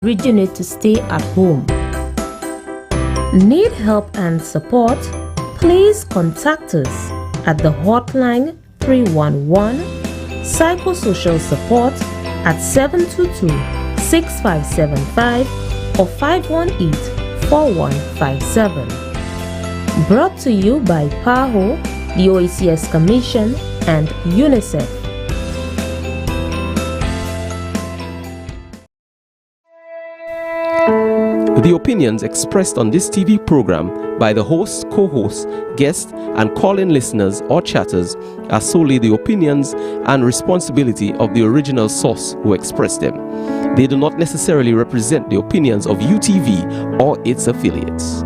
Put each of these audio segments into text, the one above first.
originate to stay at home. Need help and support? Please contact us at the hotline 311 Psychosocial Support at 722-6575 or 518-4157. Brought to you by PAHO, the OACS Commission, and UNICEF. The opinions expressed on this TV program by the host, co-host, guest, and call-in listeners or chatters are solely the opinions and responsibility of the original source who expressed them. They do not necessarily represent the opinions of UTV or its affiliates.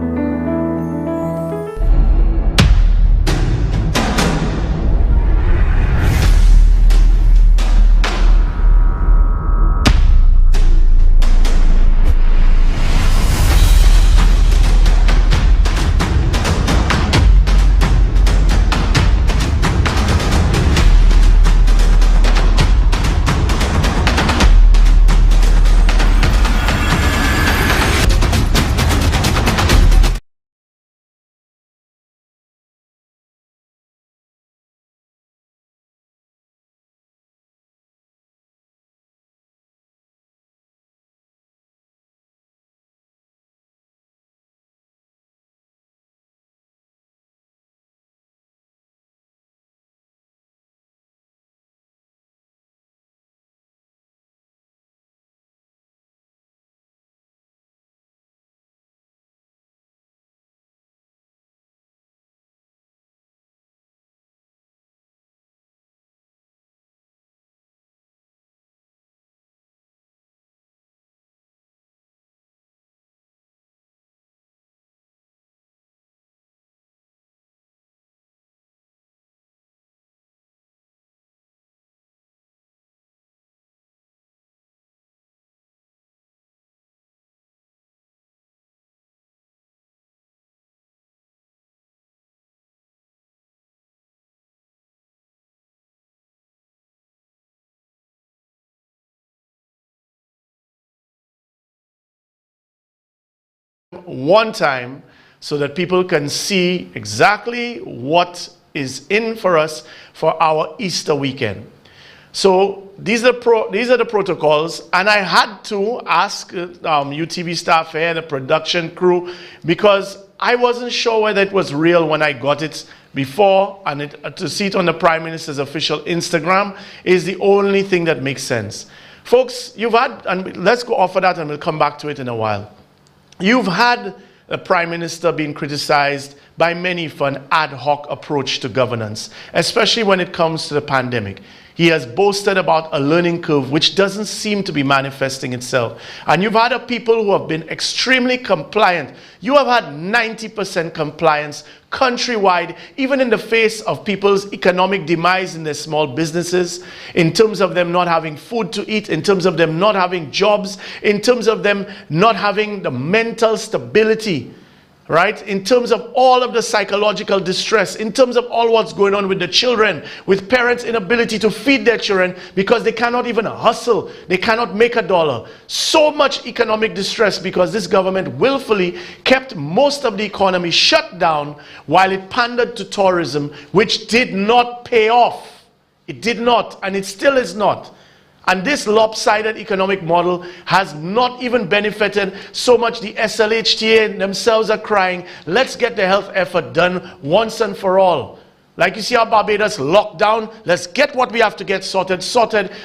One time so that people can see exactly what is in for us for our Easter weekend. So these are the protocols, and I had to ask UTV staff here, the production crew, because I wasn't sure whether it was real when I got it before, and to see it on the Prime Minister's official Instagram is the only thing that makes sense. Folks, you've had, and let's go off of that and we'll come back to it in a while. You've had the Prime Minister being criticized by many for an ad hoc approach to governance, especially when it comes to the pandemic. He has boasted about a learning curve which doesn't seem to be manifesting itself. And you've had people who have been extremely compliant. You have had 90% compliance countrywide, even in the face of people's economic demise in their small businesses, in terms of them not having food to eat, in terms of them not having jobs, in terms of them not having the mental stability, right? In terms of all of the psychological distress, in terms of all what's going on with the children, with parents' inability to feed their children because they cannot even hustle, they cannot make a dollar. So much economic distress because this government willfully kept most of the economy shut down while it pandered to tourism, which did not pay off. It did not, and it still is not. And this lopsided economic model has not even benefited so much. The SLHTA themselves are crying, let's get the health effort done once and for all. Like you see how Barbados locked down, let's get what we have to get sorted,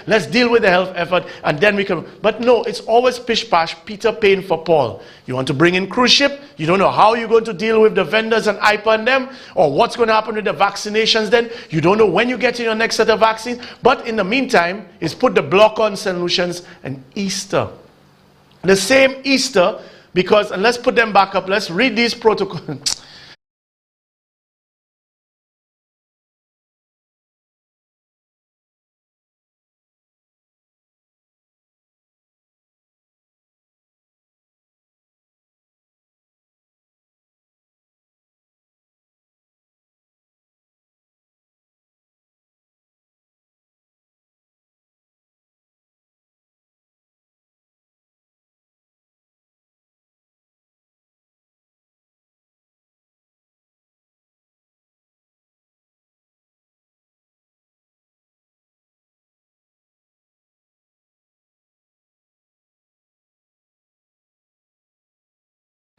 let's deal with the health effort, and then we can. But no, it's always pish-pash, Peter paying for Paul. You want to bring in cruise ship, you don't know how you're going to deal with the vendors and IPA and them, or what's going to happen with the vaccinations then. You don't know when you get in your next set of vaccines. But in the meantime, is put the block on St. Lucians and Easter. The same Easter, because, and let's put them back up, let's read these protocols.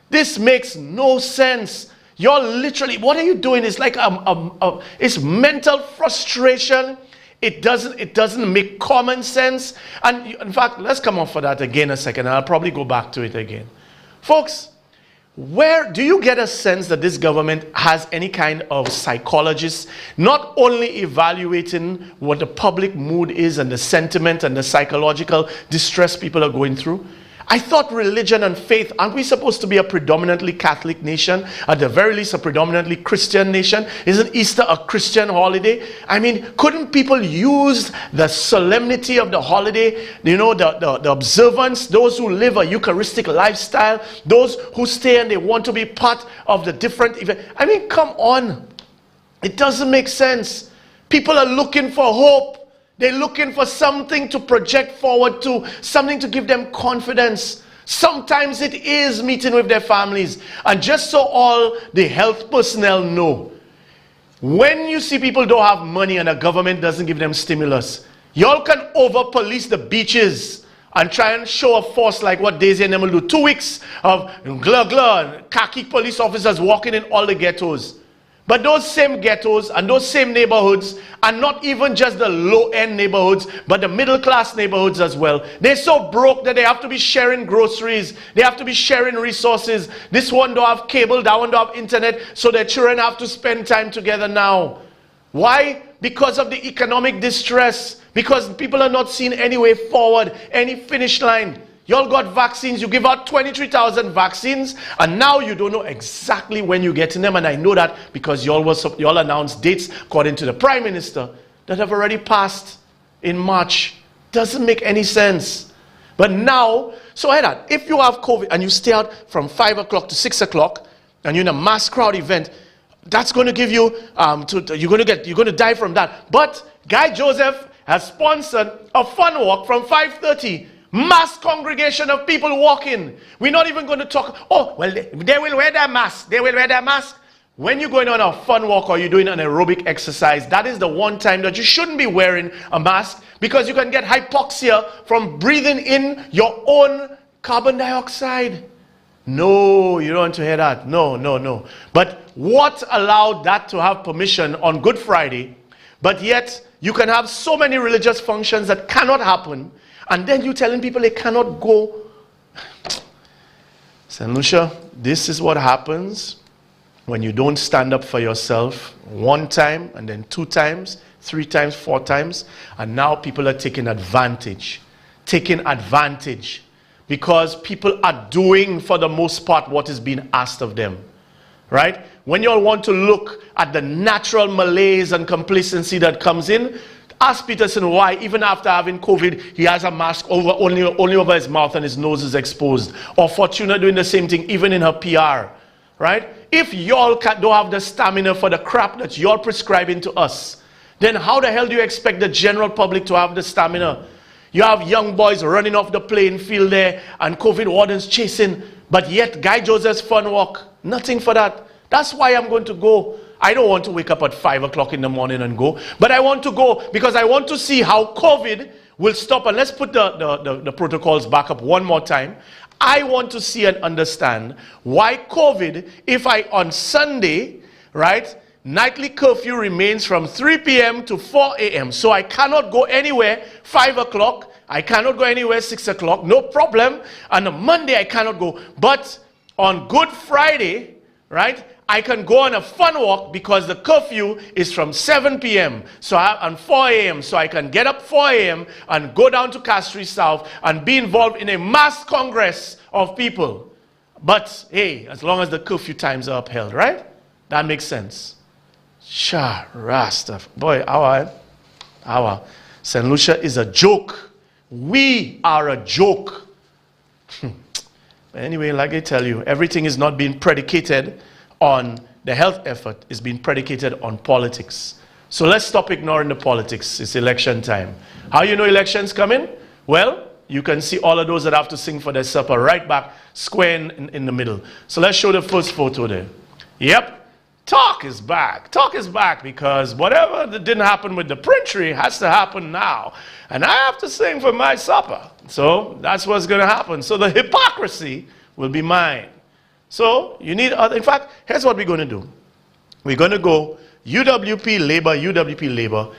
This makes no sense. You're literally, what are you doing? It's like it's mental frustration. It doesn't make common sense. And in fact, let's come off for that again a second. I'll probably go back to it again. Folks, where do you get a sense that this government has any kind of psychologist not only evaluating what the public mood is and the sentiment and the psychological distress people are going through? I thought religion and faith, aren't we supposed to be a predominantly Catholic nation? At the very least, a predominantly Christian nation? Isn't Easter a Christian holiday? I mean, couldn't people use the solemnity of the holiday, you know, the observance, those who live a Eucharistic lifestyle, those who stay and they want to be part of the different event? I mean, come on. It doesn't make sense. People are looking for hope. They're looking for something to project forward to, something to give them confidence. Sometimes it is meeting with their families. And just so all the health personnel know, when you see people don't have money and the government doesn't give them stimulus, y'all can over-police the beaches and try and show a force like what Daisy and them will do. 2 weeks of and khaki police officers walking in all the ghettos. But those same ghettos and those same neighborhoods, and not even just the low-end neighborhoods, but the middle-class neighborhoods as well. They're so broke that they have to be sharing groceries. They have to be sharing resources. This one don't have cable, that one don't have internet, so their children have to spend time together now. Why? Because of the economic distress. Because people are not seeing any way forward, any finish line. Y'all got vaccines, you give out 23,000 vaccines, and now you don't know exactly when you're getting them. And I know that because y'all announced dates, according to the Prime Minister, that have already passed in March. Doesn't make any sense. But now, so if you have COVID and you stay out from 5 o'clock to 6 o'clock, and you're in a mass crowd event, that's going to give you, you're going to die from that. But Guy Joseph has sponsored a fun walk from 5:30. Mass congregation of people walking. We're not even going to talk, oh, well, they will wear their mask. They will wear their mask. When you're going on a fun walk or you're doing an aerobic exercise, that is the one time that you shouldn't be wearing a mask, because you can get hypoxia from breathing in your own carbon dioxide. No, you don't want to hear that. No, no, no. But what allowed that to have permission on Good Friday, but yet you can have so many religious functions that cannot happen, and then you're telling people they cannot go. St. Lucia, this is what happens when you don't stand up for yourself one time, and then 2 times, 3 times, 4 times, and now people are taking advantage. Taking advantage. Because people are doing, for the most part, what is being asked of them. Right? When you all want to look at the natural malaise and complacency that comes in, ask Peterson why, even after having COVID, he has a mask only over his mouth and his nose is exposed. Or Fortuna doing the same thing, even in her PR. Right? If y'all don't have the stamina for the crap that you're prescribing to us, then how the hell do you expect the general public to have the stamina? You have young boys running off the playing field there and COVID wardens chasing, but yet Guy Joseph's fun walk, nothing for that. That's why I'm going to go. I don't want to wake up at 5 o'clock in the morning and go, but I want to go because I want to see how COVID will stop. And let's put the protocols back up one more time. I want to see and understand why COVID, if on Sunday, right, nightly curfew remains from 3 p.m. to 4 a.m. So I cannot go anywhere 5 o'clock. I cannot go anywhere 6 o'clock. No problem. On a Monday, I cannot go. But on Good Friday, right, I can go on a fun walk because the curfew is from 7 p.m. So on 4 a.m. So I can get up 4 a.m. and go down to Castries South and be involved in a mass congress of people. But hey, as long as the curfew times are upheld, right? That makes sense. Rasta. Boy, our St. Lucia is a joke. We are a joke. But anyway, like I tell you, everything is not being predicated on the health effort. It's being predicated on politics. So let's stop ignoring the politics. It's election time. How you know elections coming? Well, you can see all of those that have to sing for their supper right back square in the middle. So let's show the first photo there. Yep. Talk is back. Talk is back because whatever that didn't happen with the printry has to happen now. And I have to sing for my supper. So that's what's going to happen. So the hypocrisy will be mine. So you need other, in fact, here's what we're going to do. We're going to go UWP Labor,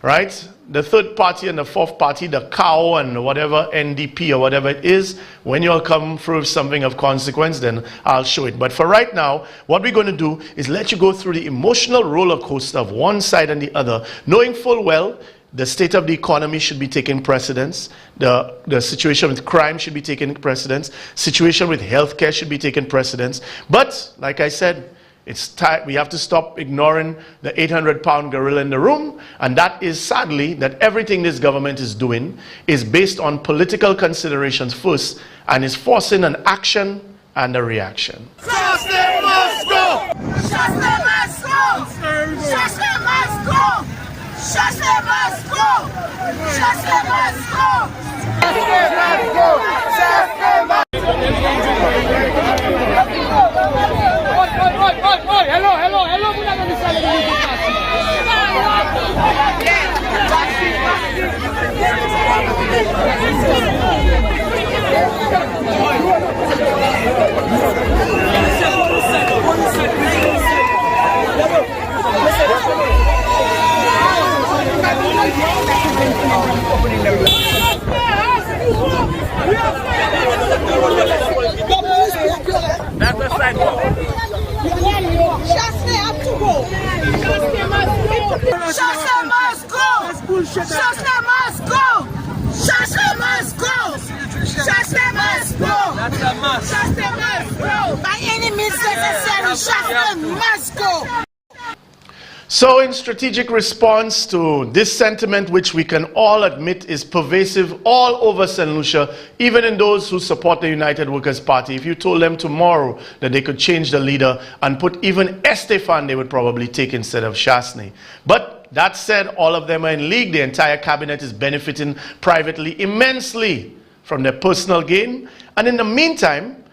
right? The third party and the fourth party, the cow and whatever, NDP or whatever it is. When you all come through something of consequence, then I'll show it. But for right now, what we're going to do is let you go through the emotional roller coaster of one side and the other, knowing full well the state of the economy should be taking precedence, the situation with crime should be taking precedence, situation with healthcare should be taking precedence. But, like I said, it's time. We have to stop ignoring the 800-pound gorilla in the room, and that is sadly that everything this government is doing is based on political considerations first, and is forcing an action and a reaction. Shasta must go! Shasta must go! Shasta must go! Shasta must go! Shasta must go! Shasta must go! Hello, muna na misali ng that's the sidewalk. Shasta have to go. Shasta must go. Shasta must go. Shasta must go. Shasta must go. Shasta must go. By any means necessary, Shasta must go. So in strategic response to this sentiment, which we can all admit is pervasive all over St. Lucia, even in those who support the United Workers' Party, if you told them tomorrow that they could change the leader and put even Estefan, they would probably take instead of Shasney. But that said, all of them are in league. The entire cabinet is benefiting privately immensely from their personal gain. And in the meantime,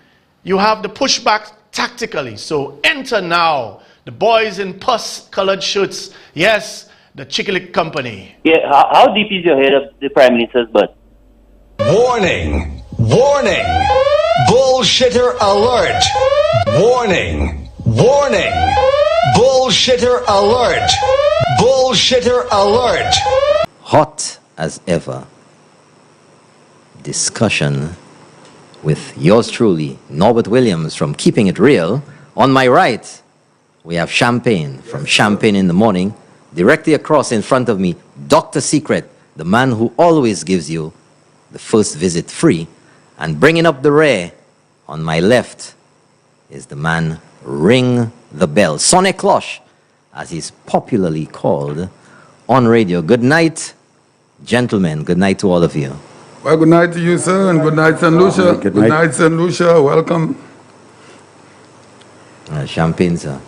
you have the pushback tactically. So enter now the boys in pus-colored shirts. Yes, the Chickilick Company. Yeah, how deep is your head of the Prime Minister's butt? Warning! Warning! Bullshitter alert! Warning! Warning! Bullshitter alert! Bullshitter alert! Hot as ever. Discussion with yours truly, Norbert Williams from Keeping It Real. On my right, we have Champagne from Champagne in the Morning. Directly across in front of me, Dr. Secret, the man who always gives you the first visit free. And bringing up the rear, on my left, is the man Ring the Bell, Sonny Cloche, as he's popularly called on radio. Good night, gentlemen. Good night to all of you. Well, good night to you, sir, and good night, St. Lucia. Good night, St. Lucia. Welcome. Champagne, sir.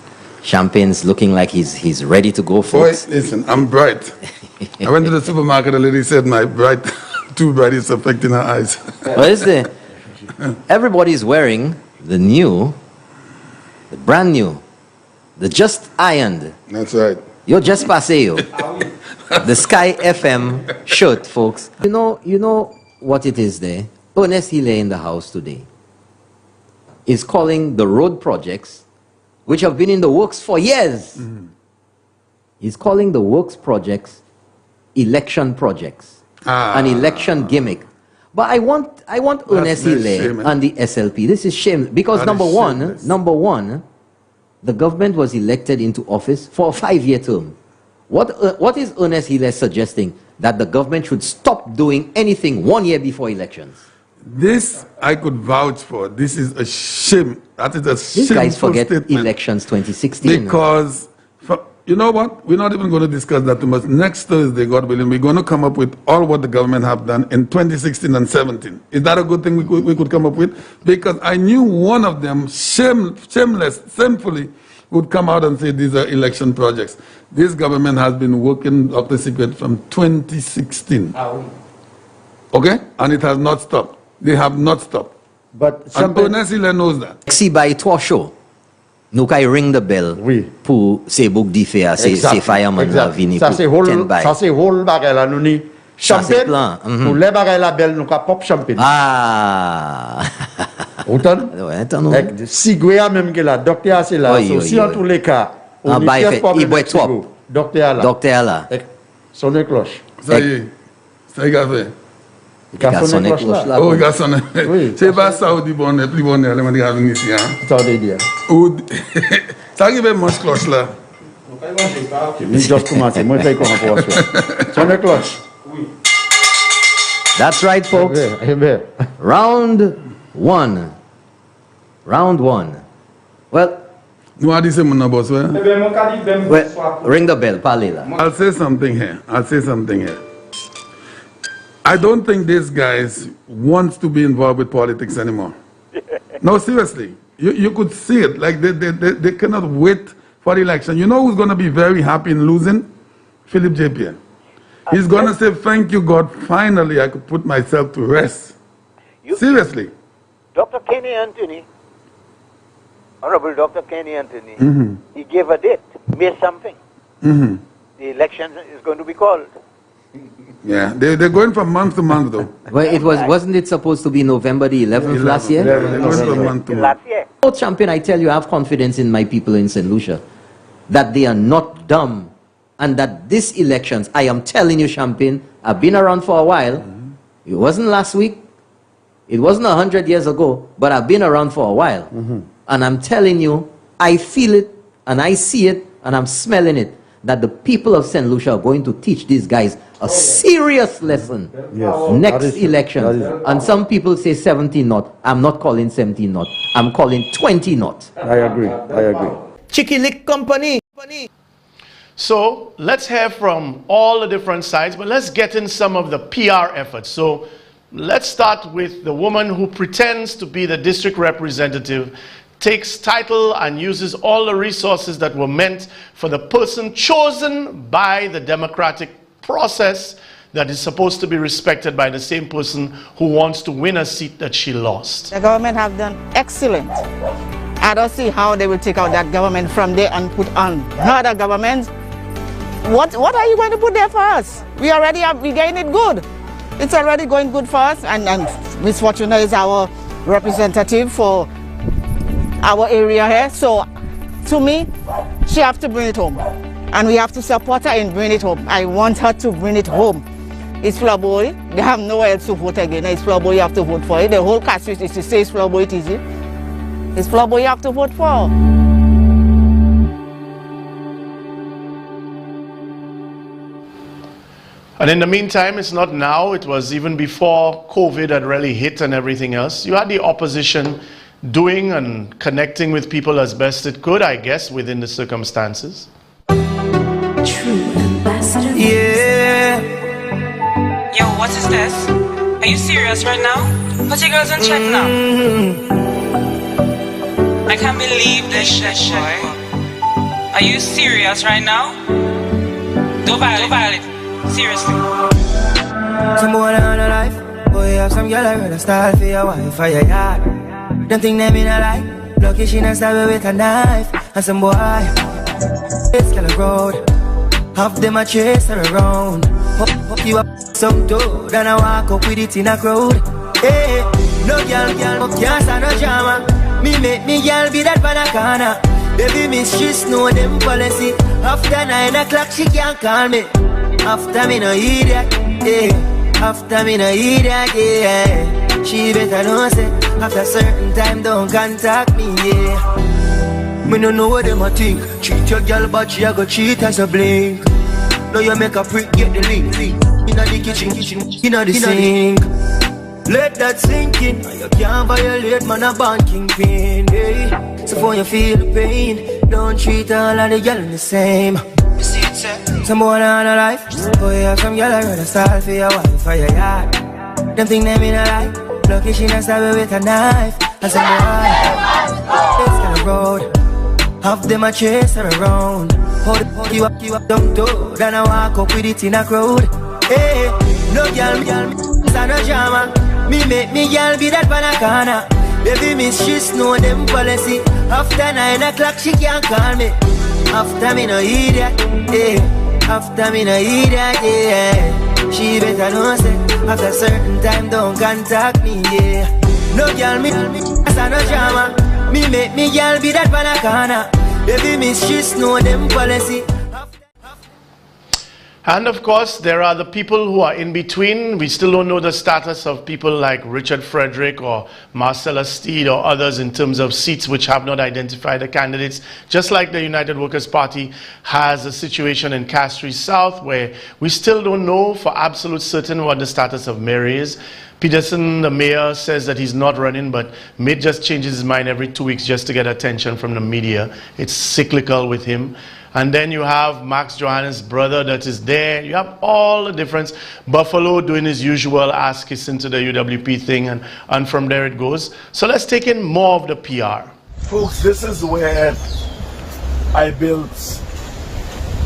Champagne's looking like he's ready to go, folks. Boy, listen, I'm bright. I went to the supermarket, the lady said my bright, too bright is affecting her eyes. What is it? Everybody's wearing the brand new, the just ironed. That's right. Yo just paseo. The Sky FM shirt, folks. You know what it is there? Ernest Hille in the house today is calling the road projects, which have been in the works for years. He's calling the works projects election projects, an election gimmick. But I want Ernest Hille and the SLP. This is shame because number one, the government was elected into office for a 5-year term. What is Ernest Hille suggesting? That the government should stop doing anything 1 year before elections? This I could vouch for. This is a shame. That is a These shameful guys forget statement. elections 2016. Because, you know what? We're not even going to discuss that too much. Next Thursday, God willing, we're going to come up with all what the government have done in 2016 and 17. Is that a good thing we could come up with? Because I knew one of them, shamefully, would come out and say these are election projects. This government has been working up the secret from 2016. Okay? And it has not stopped. They have not stopped. But and Ernest Hille knows that. Si by toi show, nous kay ring the bell pour ces boucs d'iféa, ces firemen la vini pour ten by. Ça c'est whole bagay la nou ni champagne. Pour les bagay la belle nous ka pop champagne. Ah. Autant? Si Goya même que là, docteur c'est là. Si en tous les cas, on est pièce pas de docteur là. Docteur là. Sonne cloche. Ça y est. Ça y est, fait. Il a sonné cloche là. Oh, il a sonné. C'est pas ça où dit bonnet, plus bonnet, elle m'a dit à venir ici. Ça veut dire. Ça arrive à mange cloche là. Mais juste commencer, moi je vais commencer. Sonne cloche. Oui. That's right, folks. Round one. Round one. Well, no, I say mon boss. Well, ring the bell, Palila. I'll say something here. I don't think these guys wants to be involved with politics anymore. No, seriously. You could see it. Like they cannot wait for the election. You know who's going to be very happy in losing? Philip J.P. He's going to say, thank you, God. Finally, I could put myself to rest. Seriously. Dr. Kenny Anthony, Honorable Dr. Kenny Anthony, he gave a date, May something. The election is going to be called. Yeah, they're going from month to month, though. Well, wasn't it supposed to be November the 11th last year? They're going from month to month. Last year. Oh, champion, I tell you, I have confidence in my people in St. Lucia that they are not dumb. And that these elections, I am telling you, Champagne, I've been around for a while. It wasn't last week. It wasn't 100 years ago, but I've been around for a while. And I'm telling you, I feel it, and I see it, and I'm smelling it, that the people of St. Lucia are going to teach these guys a serious lesson next election. And some people say 17 not. I'm not calling 17 not. I'm calling 20 not. I agree. Chicky Lick Company. So let's hear from all the different sides, but let's get in some of the PR efforts. So let's start with the woman who pretends to be the district representative, takes title and uses all the resources that were meant for the person chosen by the democratic process that is supposed to be respected by the same person who wants to win a seat that she lost. The government have done excellent. I don't see how they will take out that government from there and put on another government. What are you going to put there for us? We already are getting it good. It's already going good for us, and Miss Fortuna is our representative for our area here. So to me, she has to bring it home. And we have to support her in bringing it home. I want her to bring it home. It's Flaboy. They have nowhere else to vote again. It's Flaboy you have to vote for it. The whole cast is to say it's Flaboy it is. It's Flaboy you have to vote for. And in the meantime, it's not now, it was even before COVID had really hit and everything else. You had the opposition doing and connecting with people as best it could, I guess, within the circumstances. True ambassador. Yeah. Yo, what is this? Are you serious right now? Put your girls in check now. I can't believe this shit, boy. Are you serious right now? Don't violate. Seriously. Some boy on a life. Boy, have some girl I rather style for your wife for your yard. Don't think them in a lie. Lucky she not stab with a knife. And some boy, it's kind of road. Half them a chase her around. Hook you up some dough. Then I walk up with it in a crowd. Hey, no girl, can't stand no drama. Me make me girl be that banana. Baby miss, she know them policy. After 9 o'clock she can't call me. After me no idiot, yeah. After me no idiot, yeah. She better know say after certain time don't contact me, yeah. Me no know what them a think. Treat your girl but she a go cheat as a blink. Now you make a prick get the link. Inna the kitchen, inna the sink. Let that sink in. You can't violate man a banking pin, hey. So for you feel the pain, don't treat all of the girl the same. Some boy on a life. Boy, have some girl I rather style for your wife for your yard. Them think them in a lie. Lucky she not stab with a knife. And some boy, it's kind of road. Half them a chase her around. Hold you up, don't do. Then I walk up with it in a crowd. Hey, no girl, stand no drama. Me make me girl be that banana. Baby miss, she know them policy. After 9 o'clock she can't call me. After me no idiot, yeah. After me no idiot, yeah. She better know say after certain time don't contact me, yeah. No girl me That's no drama. Me make me girl be that banana. Baby mistress know them policy. And of course, there are the people who are in between. We still don't know the status of people like Richard Frederick or Marcella Steed or others in terms of seats which have not identified the candidates. Just like the United Workers' Party has a situation in Castries South where we still don't know for absolute certain what the status of Mary is. Peterson, the mayor, says that he's not running, but may just changes his mind every 2 weeks just to get attention from the media. It's cyclical with him. And then you have Max Johannes' brother that is there. You have all the difference. Buffalo doing his usual ass kissing to the UWP thing, and from there it goes. So let's take in more of the PR. Folks, this is where I built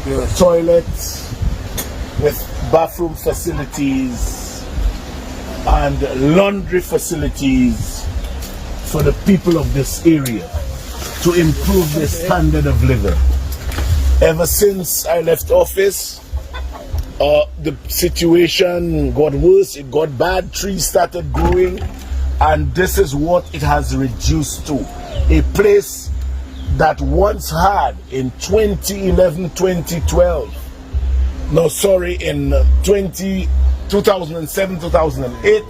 the toilets with bathroom facilities and laundry facilities for the people of this area to improve their standard of living. Ever since I left office, the situation got worse, it got bad, trees started growing, and this is what it has reduced to. A place that once had in 2011, 2012, no sorry, in 2007, 2008,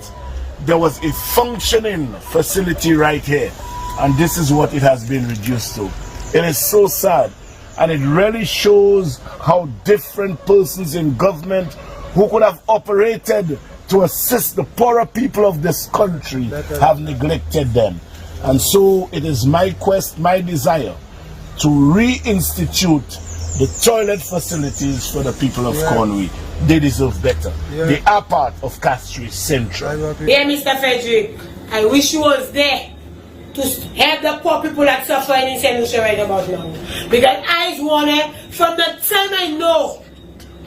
there was a functioning facility right here, and this is what it has been reduced to. It is so sad. And it really shows how different persons in government who could have operated to assist the poorer people of this country have neglected them. And so it is my quest, my desire to reinstitute the toilet facilities for the people of Conwy. They deserve better. They are part of Castries Central. Yeah, Mr. Frederick, I wish you was there to help the poor people that suffer in St. Lucia right about now. Because I wanted, from the time I know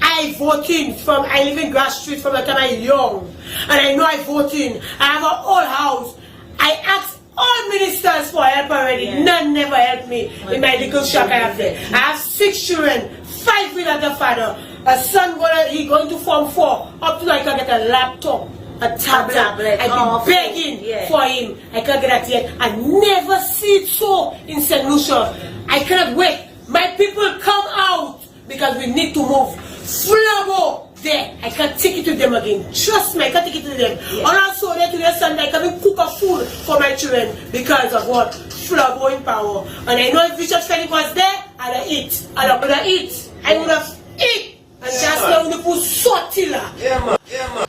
I voting from, I live in Grass Street from the time I'm young, and I know I voting, I have an old house. I asked all ministers for help already. None never helped me in my little shop I have there. I have 6 children, 5 without the father. A son he going to Form 4. Up to now I can get a laptop, a tablet. I've been begging for him. I can't get that yet. I never see it so in St. Lucia. I cannot wait. My people come out because we need to move. Flabo there. I can't take it to them again. Trust me, I can't take it to them. And also there today Sunday I can even cook a food for my children because of what? Flabo in power. And I know if Bishop Frederick was there, I'd have eat. I would have eat. I would have eat. And just now we put sotila. Yeah, man.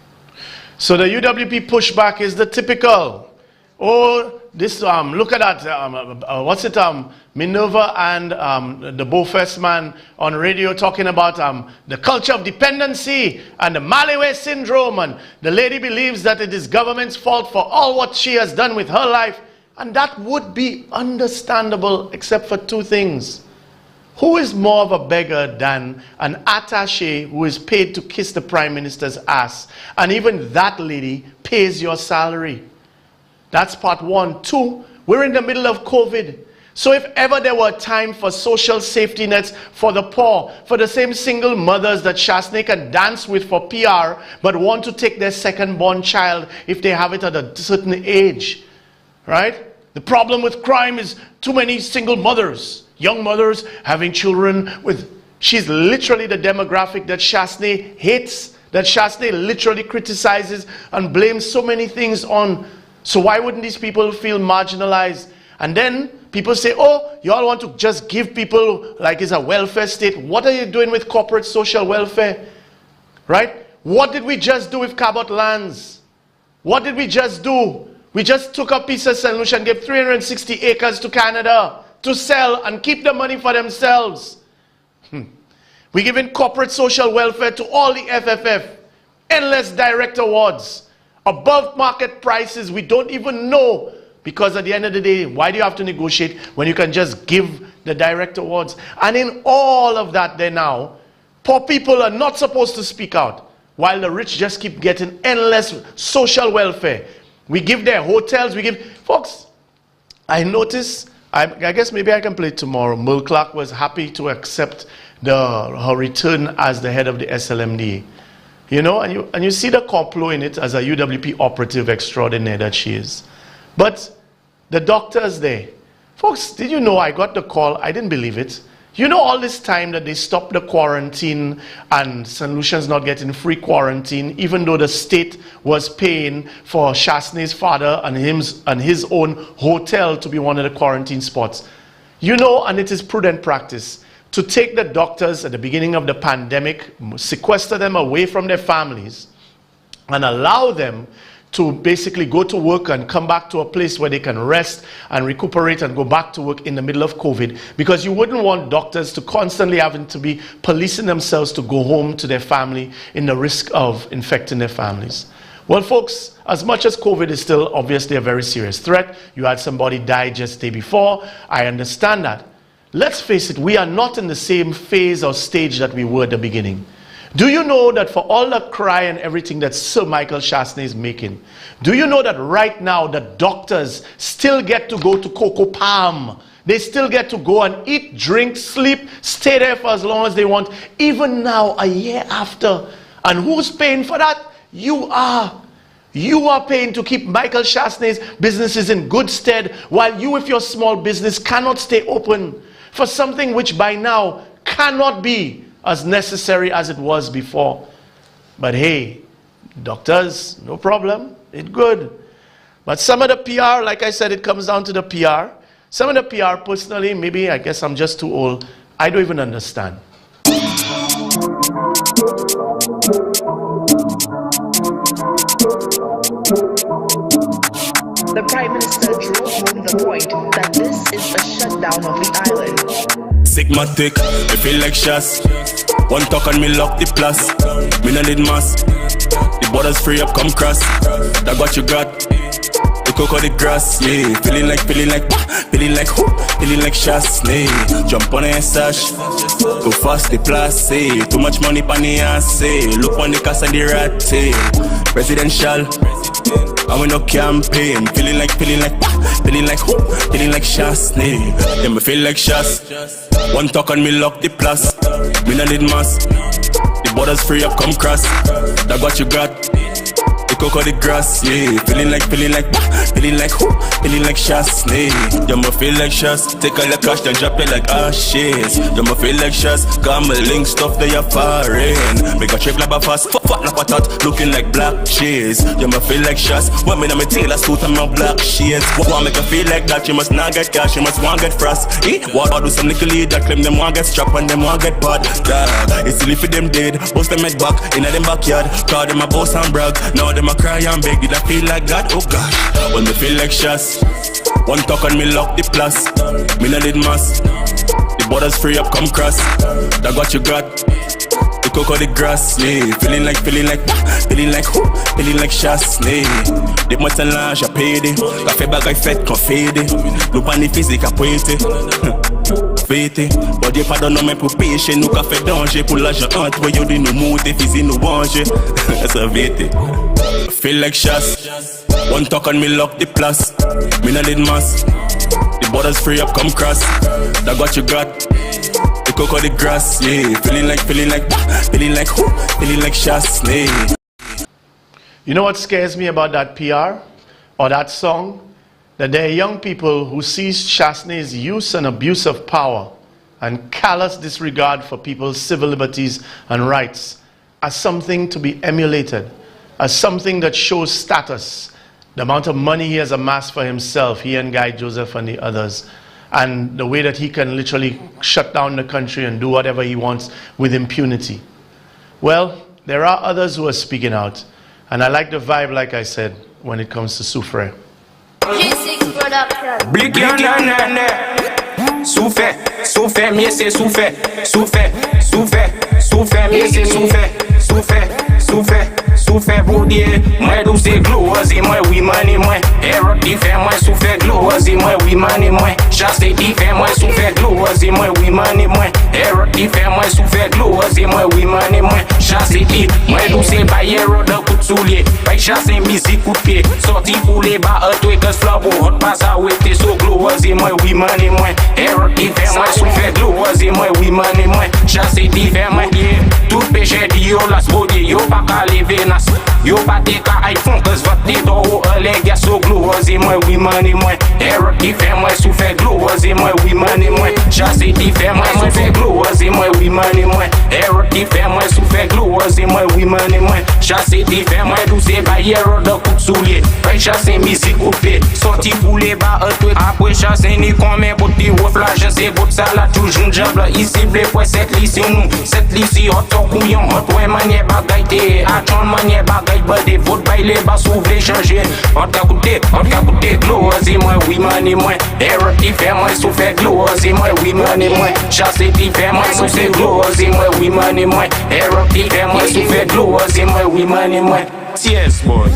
So the UWP pushback is the typical. Oh, this look at that. What's it? Minerva and the Bofest man on radio talking about the culture of dependency and the Maliway syndrome, and the lady believes that it is government's fault for all what she has done with her life, and that would be understandable except for 2 things. Who is more of a beggar than an attaché who is paid to kiss the Prime Minister's ass? And even that lady pays your salary. That's part 1. 2, we're in the middle of COVID. So if ever there were time for social safety nets for the poor, for the same single mothers that Shasne can dance with for PR, but want to take their second-born child if they have it at a certain age, right? The problem with crime is too many single mothers. Young mothers having children with, she's literally the demographic that Shasne hates, that Shasne literally criticizes and blames so many things on. So why wouldn't these people feel marginalized? And then people say, oh, you all want to just give people like it's a welfare state. What are you doing with corporate social welfare? Right? What did we just do with Cabot lands? What did we just do? We just took a piece of St. Lucia and gave 360 acres to Canada to sell and keep the money for themselves. We're giving corporate social welfare to all the FFF. Endless direct awards. Above market prices we don't even know. Because at the end of the day, why do you have to negotiate when you can just give the direct awards? And in all of that there now, poor people are not supposed to speak out. While the rich just keep getting endless social welfare. We give their hotels, we give... Folks, I notice... I guess maybe I can play it tomorrow. Merle Clark was happy to accept her return as the head of the SLMD. You know, and you see the complot in it as a UWP operative extraordinaire that she is. But the doctors there. Folks, did you know I got the call? I didn't believe it. You know, all this time that they stopped the quarantine and St. Lucian's not getting free quarantine, even though the state was paying for Shasney's father and his own hotel to be one of the quarantine spots. You know, and it is prudent practice to take the doctors at the beginning of the pandemic, sequester them away from their families, and allow them to basically go to work and come back to a place where they can rest and recuperate and go back to work in the middle of COVID, because you wouldn't want doctors to constantly having to be policing themselves to go home to their family in the risk of infecting their families. Well, folks, as much as COVID is still obviously a very serious threat, you had somebody die just the day before, I understand that. Let's face it, we are not in the same phase or stage that we were at the beginning. Do you know that for all the cry and everything that Sir Michael Shasney is making, do you know that right now the doctors still get to go to Coco Palm? They still get to go and eat, drink, sleep, stay there for as long as they want, even now, a year after. And who's paying for that? You are. You are paying to keep Michael Shasney's businesses in good stead, while you, with your small business, cannot stay open for something which by now cannot be as necessary as it was before. But hey, doctors, no problem, it's good. But some of the PR, like I said, it comes down to the PR. Some of the PR, personally, maybe I guess I'm just too old, I don't even understand. The Prime Minister drove home the point that this is a shutdown of the island. Sigmatic, me feel like Shas. One talk and me lock the plus. Me no need mass. The borders free up, come cross. That what you got. The cocoa, the grass, yeah. Feeling like Shas, yeah. Jump on a sash. Go fast, the plus, yeah. Too much money pan the ass, yeah. Look on the casa, the rat, yeah. Presidential. And we no campaign, feeling like Shas, yeah. Yeah, me feel like Shas. One talk and me lock the plus. Me no need mass. The borders free up, come cross. That what you got. The cocoa, the grass, yeah. Feeling like Shas, yeah. You me feel like Shas. Take all the cash, then drop it like ashes. You me feel like Shas. Got me link stuff they are foreign. Make a trip like a fast, fat like a tot, looking like black cheese. You me feel like Shas. Want me to me tailor suit and my black shades. Want make her feel like that, you must not get cash, you must want get frost. What do some nickel that claim them want get strap and them want get pod. It's silly for them dead, bust them head back in them backyard. Call them a boss and brag, now them a cry and beg. Did I feel like that? Oh gosh, when me feel like Shas. One talk and me lock the plus. Me no need mass. The borders free up, come cross. That what you got. The cocoa, the grass, yeah. Feeling like Shas, yeah. Des mots de linge à payer. Café bagaille fait qu'on fait des. Nous pas ni physique à pointer. Fêter. Bon Dieu pardonne mais pour pécher. Nous café danger. Pour l'argent entre vous de nous monter. Physique nous manger. Ça vite. Feel like Shas. One talk and me lock the plus. Me no need mass. The borders free up, come cross. That what you got. The cocoa, the grass, yeah. Feeling like Shas, yeah. You know what scares me about that PR or that song? That there are young people who see Shasney's use and abuse of power and callous disregard for people's civil liberties and rights as something to be emulated, as something that shows status, the amount of money he has amassed for himself, he and Guy Joseph and the others, and the way that he can literally shut down the country and do whatever he wants with impunity. Well, there are others who are speaking out, and I like the vibe, like I said, when it comes to Soufre. Souffert pour dire, moi douce gloire, moi oui mani moi. Error diffère, moi souffert gloire, moi oui mani moi. Chasse diffère, moi souffert gloire, moi oui mani moi. Error diffère, moi souffert gloire, moi oui mani moi. Chasse dit, moi douce pas error de coup de soulier. Pas chasse musique coup de pied. Sorti pour les bas, toi que flabo, hot pass à ouété so gloire, moi oui mani moi. Error diffère, moi souffert gloire, moi oui mani moi. Chasse diffère, moi tout péché dit yo las body yo pas qu'à lever nas. Yo pa te ka iPhone cause vote do ou le gars so gloriosi moi oui money moi. Error qui fait moi sou fait gloriosi moi oui money moi. Chasse qui fait moi fait gloriosi moi oui money moi. Error qui fait moi sou fait gloriosi moi oui money moi. Chasse qui fait moi douce ba error de coup soulier. Fait chasse musique coupé. Sorti pour les bas après chasse ni comme pour ti reflage c'est pour ça là toujours diable ici blé pour cette liste nous cette liste auto couillon auto manière bagaille attend manière bagaille body vote bailler bas s'ouvrir changer on ka coûter gloriosi moi oui money moi error qui fait moi sou fait gloriosi moi oui money moi chasse qui fait moi sou fait gloriosi moi oui money moi error qui fait moi sou fait gloriosi moi oui money moi yes boy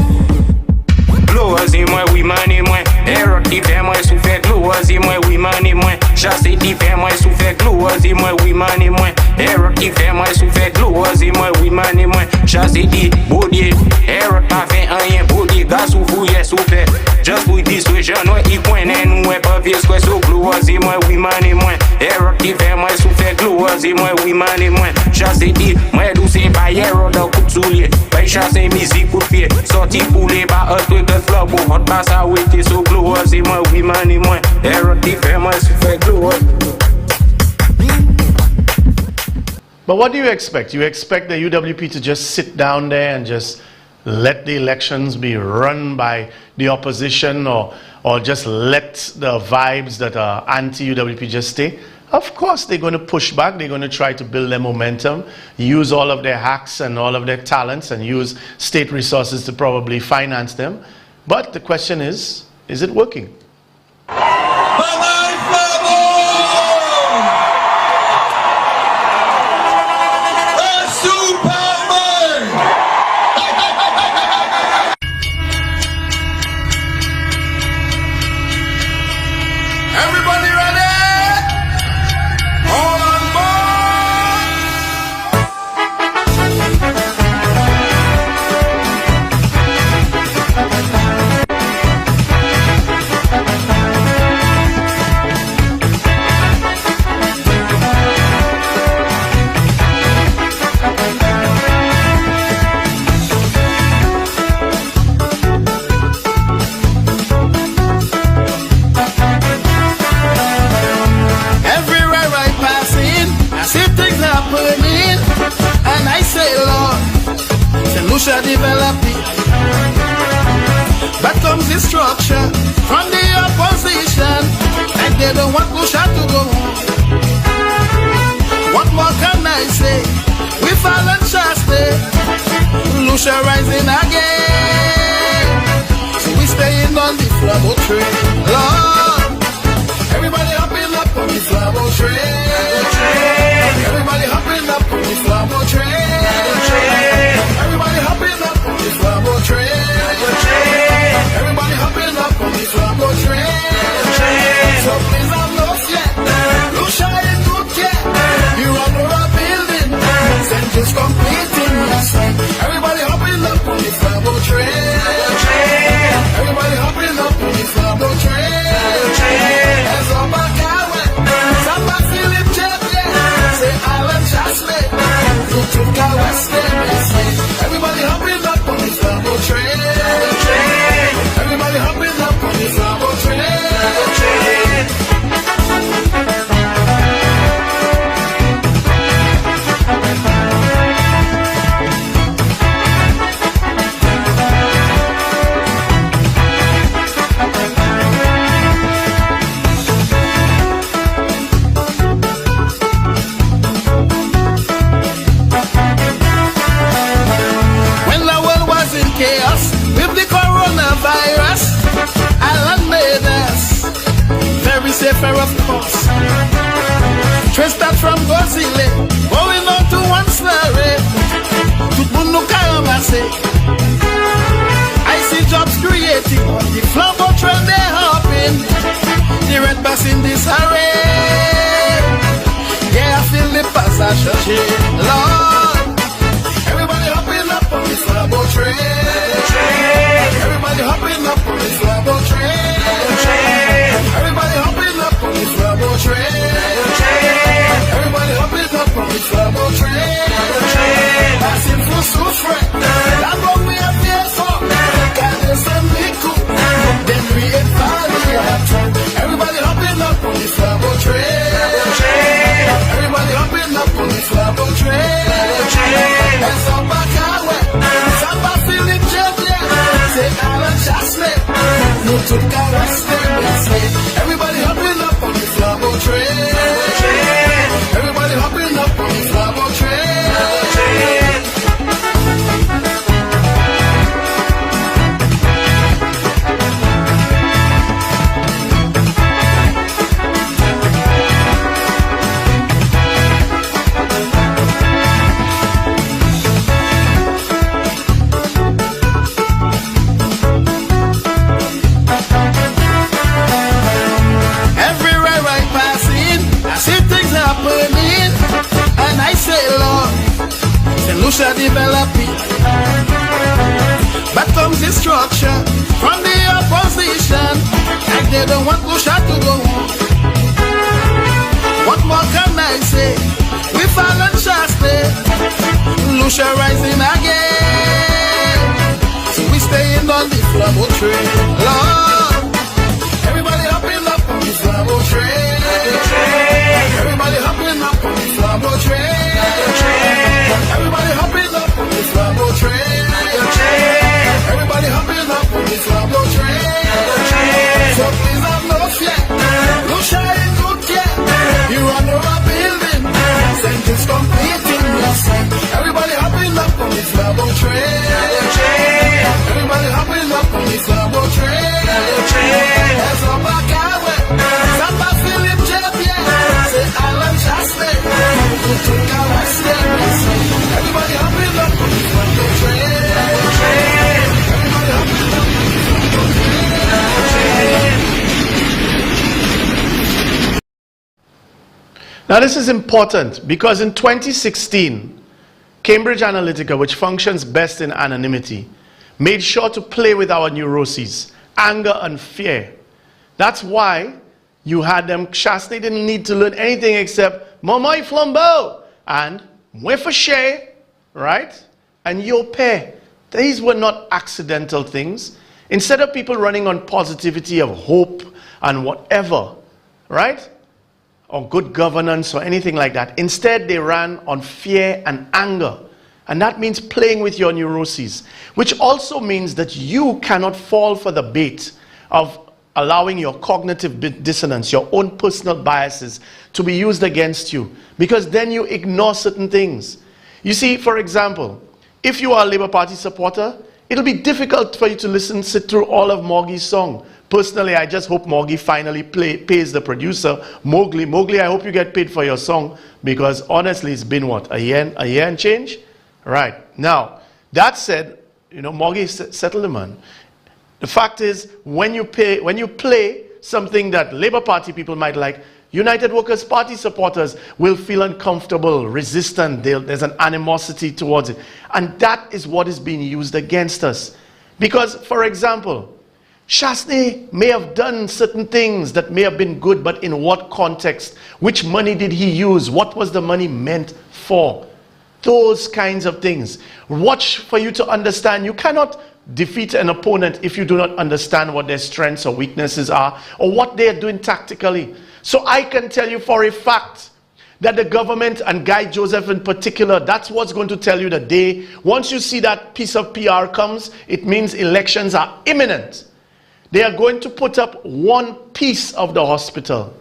gloriosi moi oui money moi error qui fait moi sou fait gloriosi moi oui money moi chasse qui fait moi sou fait gloriosi moi oui money moi error qui fait moi sou fait gloriosi moi oui money moi chasse dit body error pas fait rien body gaz ou fouiller sou fait just pour dissuasion ouais il connaît nous ouais pas vieux quoi sou gloriosi moi oui money moi error qui fait moi sou fait gloriosi moi oui money moi chasse dit moi douce pas error dans coup de soulier pas chasse musique pour pied sorti pour les bas un truc de flow pour hot pass à wait so gloriosi moi oui money moi error qui fait moi sou fait gloriosi. But what do you expect? You expect the UWP to just sit down there and just let the elections be run by the opposition or just let the vibes that are anti-UWP just stay? Of course they're going to push back. They're going to try to build their momentum, use all of their hacks and all of their talents and use state resources to probably finance them. But the question is it working? Developing, but comes destruction from the opposition, and they don't want Lucia to go home. What more can I say? We fall and chaste, Lucia rising again. So we staying on the Flabo train, Lord. Everybody hopping up on the Flabo train. Everybody hopping up on the Flabo train. Everybody hopping up on the Flabo train. Everybody hopping up on the Flabo train. So please have no fear. Lucia ain't good yet. You run over a building. Send just completing last night. Everybody hopping up on the Flabo train. Everybody hopping up on the Flabo train. As all back highway. Somebody feel it jet, yeah. Say Island Chasley. Look to the West End. Everybody hopping up on the Flabo train. Everybody hopping up on the Flabo train. Safer of course. Trace that from Gozile, going on to one story. To Bunukayamase. I see jobs creating on the Flabo train they're hopping. The red bus in this hurry. Yeah, I feel the passage, Lord. Everybody hopping up on the Flabo train. Everybody hopping up on the Flabo train. Everybody hopping up on the Flabo train. Everybody hopping up on the Flabo train. Passing through Soufre. That's what we have. took a rest and we say, everybody hopping up on the Flabo train. Everybody hopping up on the Flabo train. Lucia developing, but comes destruction from the opposition, like they don't want Lucia to go home. What more can I say? We fall and Shasta, Lucia rising again. So we staying on the Flabo train. Lord, everybody hopping up on the Flabo train. Everybody hopping up on the Flabo train. Everybody hopping up on the Flabo train. Everybody hopping up on the Flabo train. So please have no fear. Lucia is good care. You run over a building. Sentence completing your sight. Everybody hopping up on the Flabo train. Everybody hopping up on the Flabo train. There's a back highway. Samba Philip Champion. Say Alan Shasta. Took a rest and we say, everybody hopping up on the Flabo train. Everybody hopping up on the Flabo train. Now this is important because in 2016, Cambridge Analytica, which functions best in anonymity, made sure to play with our neuroses, anger and fear. That's why you had them, Shasta didn't need to learn anything except Mamai Flambeau and Mwefache, right? And Yope. These were not accidental things. Instead of people running on positivity of hope and whatever, right? Or good governance or anything like that. Instead, they ran on fear and anger. And that means playing with your neuroses, which also means that you cannot fall for the bait of allowing your cognitive dissonance, your own personal biases to be used against you, because then you ignore certain things. You see, for example, if you are a Labour Party supporter, it'll be difficult for you to sit through all of Morgie's song. Personally, I just hope Morgie finally pays the producer, Mowgli. Mowgli, I hope you get paid for your song, because honestly, it's been what, a year and change? Right. Now, that said, you know, Morgie settled the man. The fact is, when you play something that Labour Party people might like, United Workers' Party supporters will feel uncomfortable, resistant. There's an animosity towards it. And that is what is being used against us. Because, for example, Shasta may have done certain things that may have been good, but in what context? Which money did he use? What was the money meant for? Those kinds of things. Watch for you to understand. You cannot defeat an opponent if you do not understand what their strengths or weaknesses are, or what they are doing tactically. So I can tell you for a fact that the government, and Guy Joseph in particular, that's what's going to tell you the day. Once you see that piece of PR comes, it means elections are imminent. They are going to put up one piece of the hospital.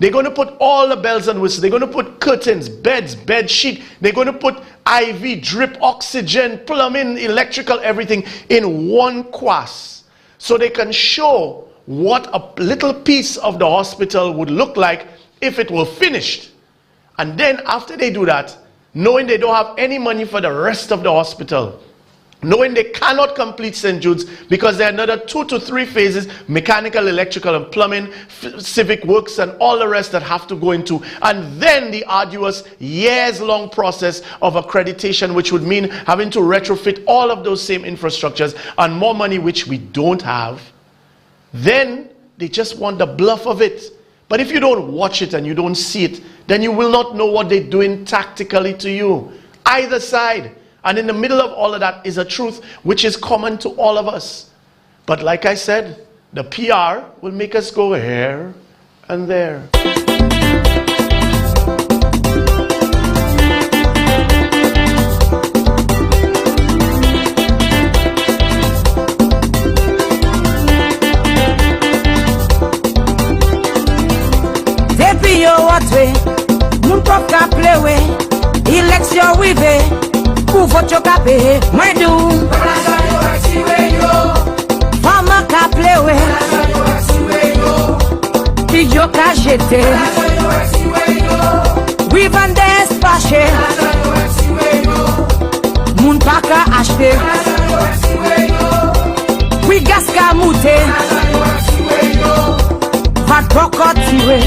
They're going to put all the bells and whistles. They're going to put curtains, beds, bed sheet. They're going to put IV, drip, oxygen, plumbing, electrical, everything in one quas. So they can show what a little piece of the hospital would look like if it were finished. And then after they do that, knowing they don't have any money for the rest of the hospital, knowing they cannot complete St. Jude's because there are another 2 to 3 phases, mechanical, electrical, and plumbing, civic works, and all the rest that have to go into, and then the arduous years-long process of accreditation, which would mean having to retrofit all of those same infrastructures and more money, which we don't have. Then they just want the bluff of it. But if you don't watch it and you don't see it, then you will not know what they're doing tactically to you. Either side. And in the middle of all of that is a truth which is common to all of us. But like I said, the PR will make us go here and there. vote yo ka peye, mwen do. L'argent yo retire yo. Fama ka plewe. L'argent yo retire yo. Pig yo ka jete. L'argent yo retire yo. Oui vende espache. L'argent yo retire yo. Moun pa ka achete. L'argent yo retire yo. Oui gas ka moute. L'argent yo retire yo. Vat poko tire.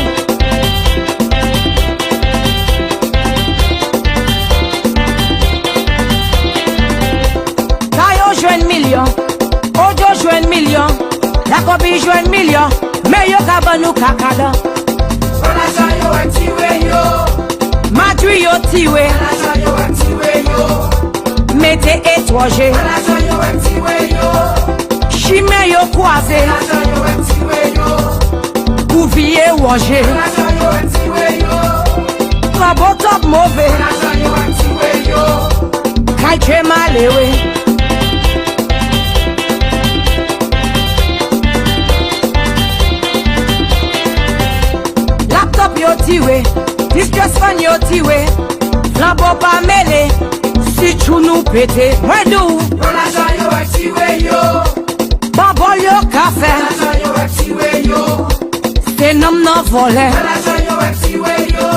Jouen million, Ojo jouen million, la copie jouen million, mais yo kabanou kakada. L'argent yo retire yo, Madri yo tire. L'argent yo retire yo, mettez étranger. L'argent yo retire yo, chimé yo croisé. L'argent yo retire yo, couvier wanger. L'argent yo retire yo, trabo top mauvais. L'argent yo retire yo, kaiche malewe. Yo tire, distress fan yo tire, flambeau pa mele, si chou nou pete, mwen dou. L'argent yo retire yo, babol yo kafe. L'argent yo retire yo, se nom nan vole. L'argent yo retire yo,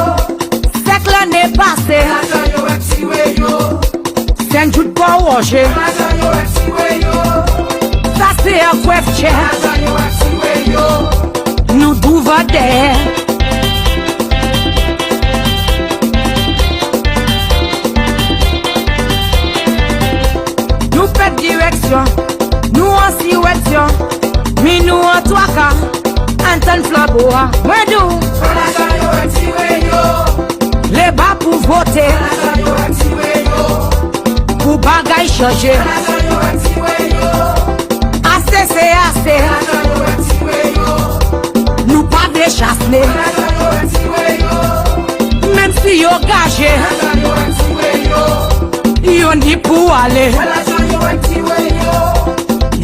sek l'année passée. L'argent yo retire yo, sen jout pa waje. L'argent yo retire yo, sa se a kwef che. L'argent yo retire yo, nou douva de. Direction, nous en direction, mi nous en toaka, Anton Flaboa, mwen dou. L'argent yo retire yo, les bas pour voter. L'argent yo retire yo, pour bagay changer. L'argent yo retire yo, assez c'est assez. L'argent yo retire yo, nous pas de chasse. L'argent yo retire yo, même si yo gagé. L'argent yo retire yo, yo ni pour aller.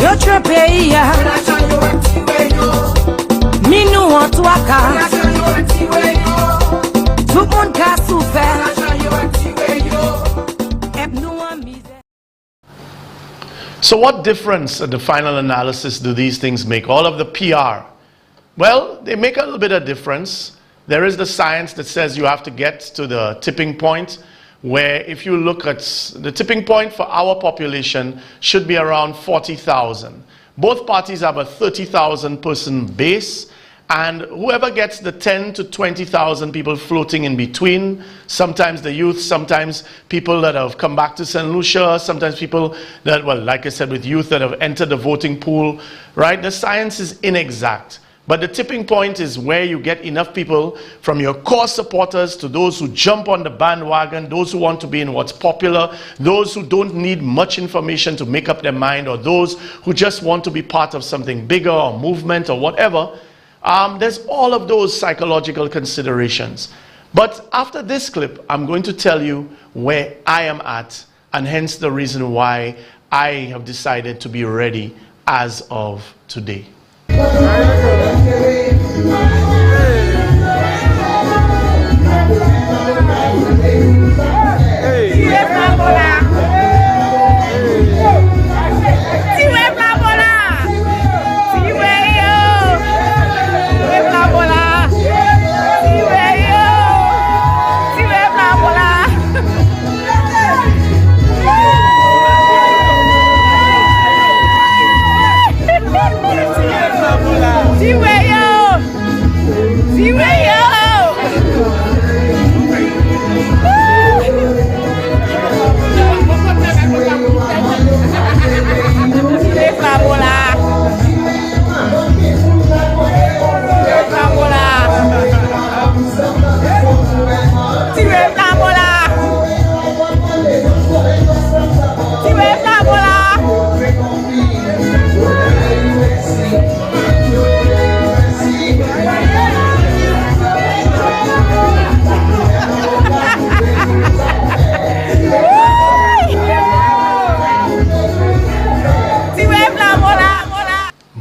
Yo tre pays ya, mi nou an toaka, tout moun ka souffert, ep nou an misère. So what difference at the final analysis do these things make? All of the PR? Well, they make a little bit of difference. There is the science that says you have to get to the tipping point, where if you look at the tipping point for our population should be around 40,000. Both parties have a 30,000 person base, and whoever gets the 10 to 20,000 people floating in between, sometimes the youth, sometimes people that have come back to St. Lucia, sometimes people that, well, like I said, with youth that have entered the voting pool, right? The science is inexact. But the tipping point is where you get enough people from your core supporters to those who jump on the bandwagon, those who want to be in what's popular, those who don't need much information to make up their mind, or those who just want to be part of something bigger or movement or whatever. There's all of those psychological considerations. But after this clip, I'm going to tell you where I am at, and hence the reason why I have decided to be ready as of today.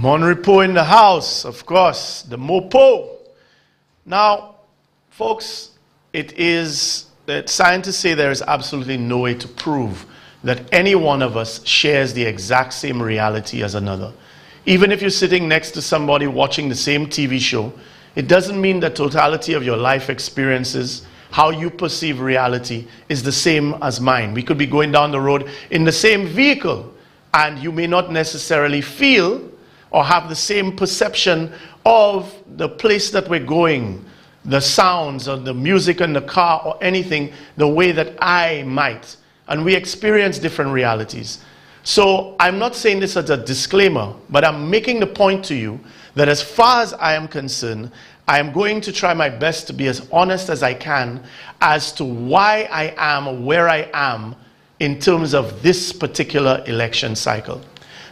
Monrepo in the house, of course, the Mopo. Now, folks, scientists say there is absolutely no way to prove that any one of us shares the exact same reality as another. Even if you're sitting next to somebody watching the same TV show, it doesn't mean the totality of your life experiences, how you perceive reality, is the same as mine. We could be going down the road in the same vehicle, and you may not necessarily feel or have the same perception of the place that we're going, the sounds or the music in the car or anything, the way that I might. And we experience different realities. So I'm not saying this as a disclaimer, but I'm making the point to you that as far as I am concerned, I am going to try my best to be as honest as I can as to why I am where I am in terms of this particular election cycle.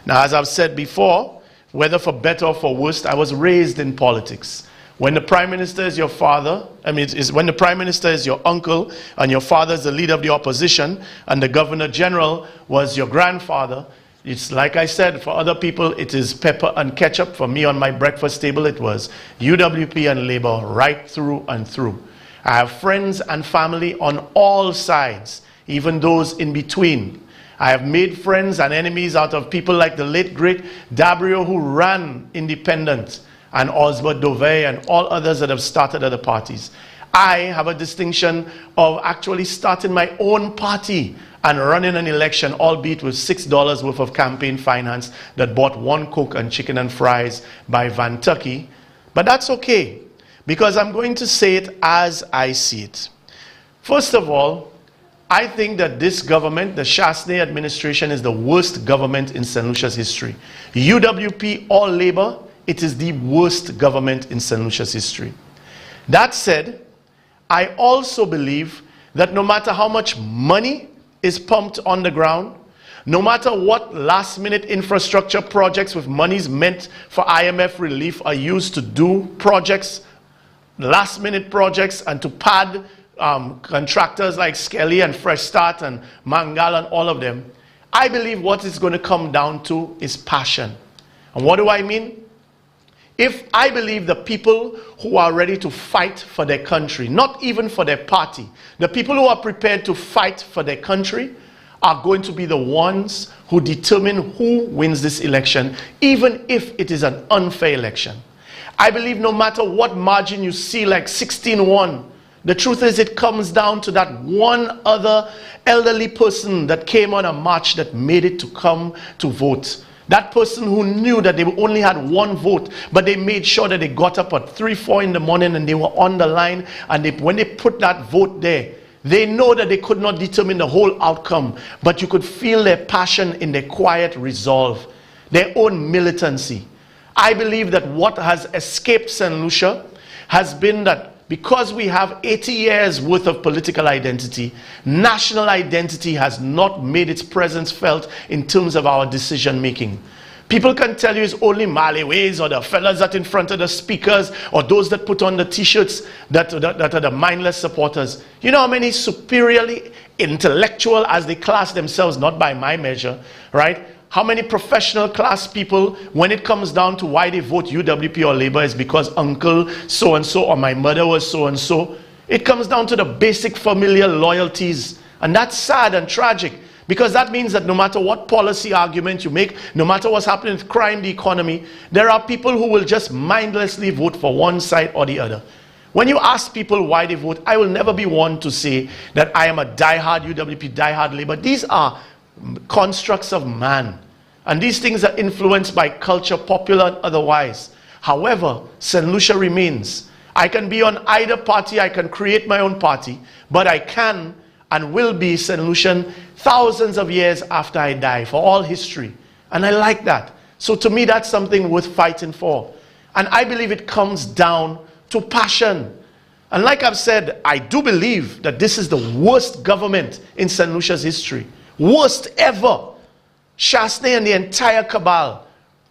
Now, as I've said before, whether for better or for worse, I was raised in politics. When the Prime Minister is your father, when the Prime Minister is your uncle, and your father is the leader of the opposition, and the Governor General was your grandfather, it's like I said, for other people, it is pepper and ketchup. For me, on my breakfast table, it was UWP and Labour right through and through. I have friends and family on all sides, even those in between. I have made friends and enemies out of people like the late, great Dabrio, who ran independent, and Osbert Dovey and all others that have started other parties. I have a distinction of actually starting my own party and running an election, albeit with $6 worth of campaign finance that bought 1 Coke and chicken and fries by Van Tucky. But that's okay, because I'm going to say it as I see it. First of all, I think that this government, the Chasney administration, is the worst government in St. Lucia's history. UWP or Labour, it is the worst government in St. Lucia's history. That said, I also believe that no matter how much money is pumped on the ground, no matter what last-minute infrastructure projects with monies meant for IMF relief are used to do projects, last-minute projects, and to pad contractors like Skelly and Fresh Start and Mangal and all of them, I believe what it's going to come down to is passion. And what do I mean? If I believe the people who are ready to fight for their country, not even for their party, the people who are prepared to fight for their country are going to be the ones who determine who wins this election, even if it is an unfair election. I believe no matter what margin you see, like 16-1, the truth is it comes down to that one other elderly person that came on a march that made it to come to vote. That person who knew that they only had 1 vote, but they made sure that they got up at 3, 4 in the morning and they were on the line, and when they put that vote there, they know that they could not determine the whole outcome, but you could feel their passion in their quiet resolve, their own militancy. I believe that what has escaped St. Lucia has been that because we have 80 years worth of political identity, national identity has not made its presence felt in terms of our decision making. People can tell you it's only Maliways or the fellas that in front of the speakers or those that put on the t-shirts that are the mindless supporters. You know how many superiorly intellectual, as they class themselves, not by my measure, right? How many professional class people, when it comes down to why they vote UWP or Labour, is because uncle so-and-so or my mother was so-and-so. It comes down to the basic familial loyalties. And that's sad and tragic, because that means that no matter what policy argument you make, no matter what's happening with crime, the economy, there are people who will just mindlessly vote for one side or the other. When you ask people why they vote, I will never be one to say that I am a diehard UWP, diehard Labour. These are constructs of man, and these things are influenced by culture, popular and otherwise. However, St. Lucia remains. I can be on either party, I can create my own party, but I can and will be St. Lucian thousands of years after I die, for all history. And I like that. So to me, that's something worth fighting for. And I believe it comes down to passion. And like I've said, I do believe that this is the worst government in St. Lucia's history. Worst ever. Chasney and the entire cabal.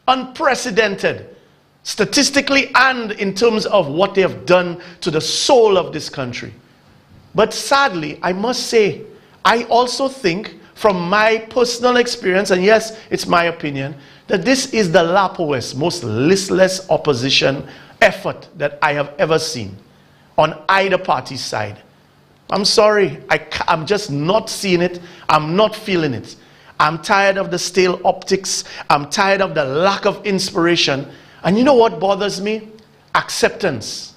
Unprecedented. Statistically and in terms of what they have done to the soul of this country. But sadly, I must say, I also think from my personal experience, and yes, it's my opinion, that this is the lowest, most listless opposition effort that I have ever seen on either party's side. I'm sorry. I'm just not seeing it. I'm not feeling it. I'm tired of the stale optics. I'm tired of the lack of inspiration. And you know what bothers me? Acceptance.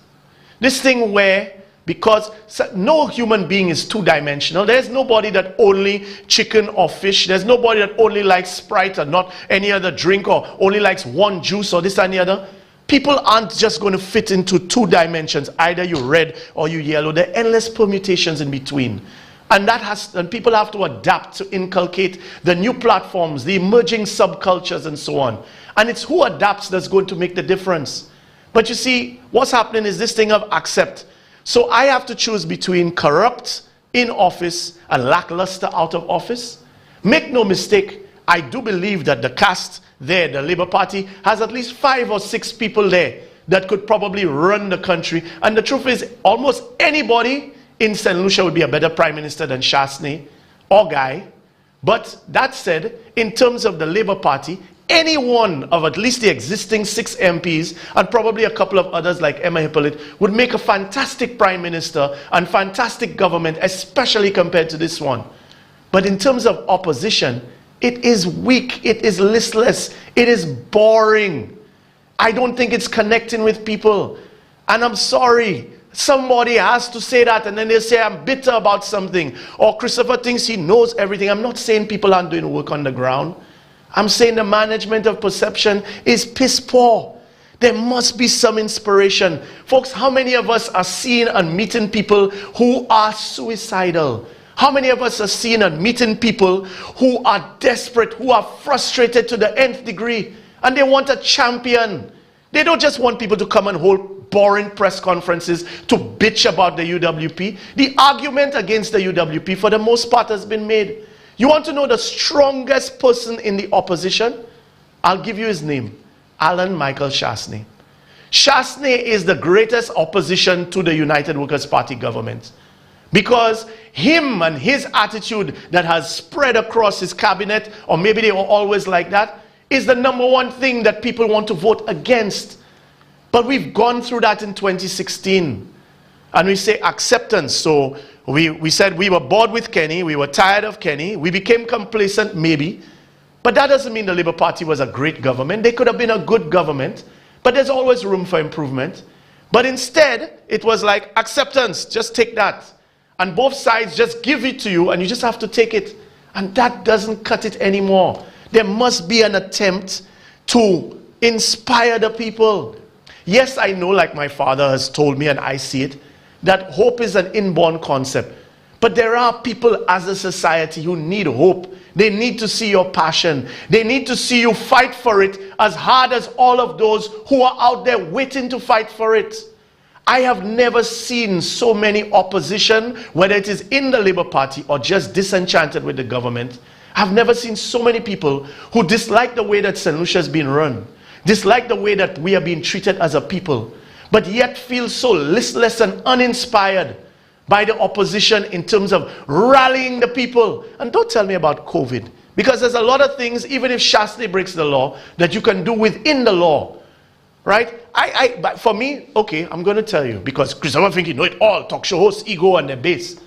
This thing where, because no human being is two-dimensional. There's nobody that only chicken or fish. There's nobody that only likes Sprite or not any other drink, or only likes one juice or this and the other. People aren't just going to fit into two dimensions. Either you red or you yellow. There are endless permutations in between. And people have to adapt to inculcate the new platforms, the emerging subcultures and so on. And it's who adapts that's going to make the difference. But you see, what's happening is this thing of accept. So I have to choose between corrupt in office and lackluster out of office. Make no mistake, I do believe that the cast there, the Labour Party, has at least 5 or 6 people there that could probably run the country. And the truth is, almost anybody in St. Lucia would be a better Prime Minister than Shasney or Guy. But that said, in terms of the Labour Party, any one of at least the existing 6 MPs and probably a couple of others like Emma Hippolyte would make a fantastic Prime Minister and fantastic government, especially compared to this one. But in terms of opposition, it is weak, it is listless, it is boring. I don't think it's connecting with people. And I'm sorry, somebody has to say that, and then they say I'm bitter about something, or Christopher thinks he knows everything. I'm not saying people aren't doing work on the ground. I'm saying the management of perception is piss poor. There must be some inspiration. Folks, how many of us are seeing and meeting people who are suicidal? How many of us are seeing and meeting people who are desperate, who are frustrated to the nth degree, and they want a champion? They don't just want people to come and hold boring press conferences to bitch about the UWP. The argument against the UWP for the most part has been made. You want to know the strongest person in the opposition? I'll give you his name. Alan Michael Shasney. Shasney is the greatest opposition to the United Workers' Party government. Because him and his attitude that has spread across his cabinet, or maybe they were always like that, is the #1 thing that people want to vote against. But we've gone through that in 2016. And we say acceptance. So we said we were bored with Kenny, we were tired of Kenny, we became complacent maybe. But that doesn't mean the Labour Party was a great government. They could have been a good government, but there's always room for improvement. But instead, it was like acceptance, just take that. And both sides just give it to you and you just have to take it. And that doesn't cut it anymore. There must be an attempt to inspire the people. Yes, I know, like my father has told me and I see it, that hope is an inborn concept. But there are people as a society who need hope. They need to see your passion. They need to see you fight for it as hard as all of those who are out there waiting to fight for it. I have never seen so many opposition, whether it is in the Labour Party or just disenchanted with the government. I've never seen so many people who dislike the way that St. Lucia has been run, dislike the way that we are being treated as a people, but yet feel so listless and uninspired by the opposition in terms of rallying the people. And don't tell me about COVID, because there's a lot of things, even if Shasney breaks the law, that you can do within the law. Right? But for me, okay, I'm going to tell you, because Christopher think you know it all, talk show hosts, ego and their base.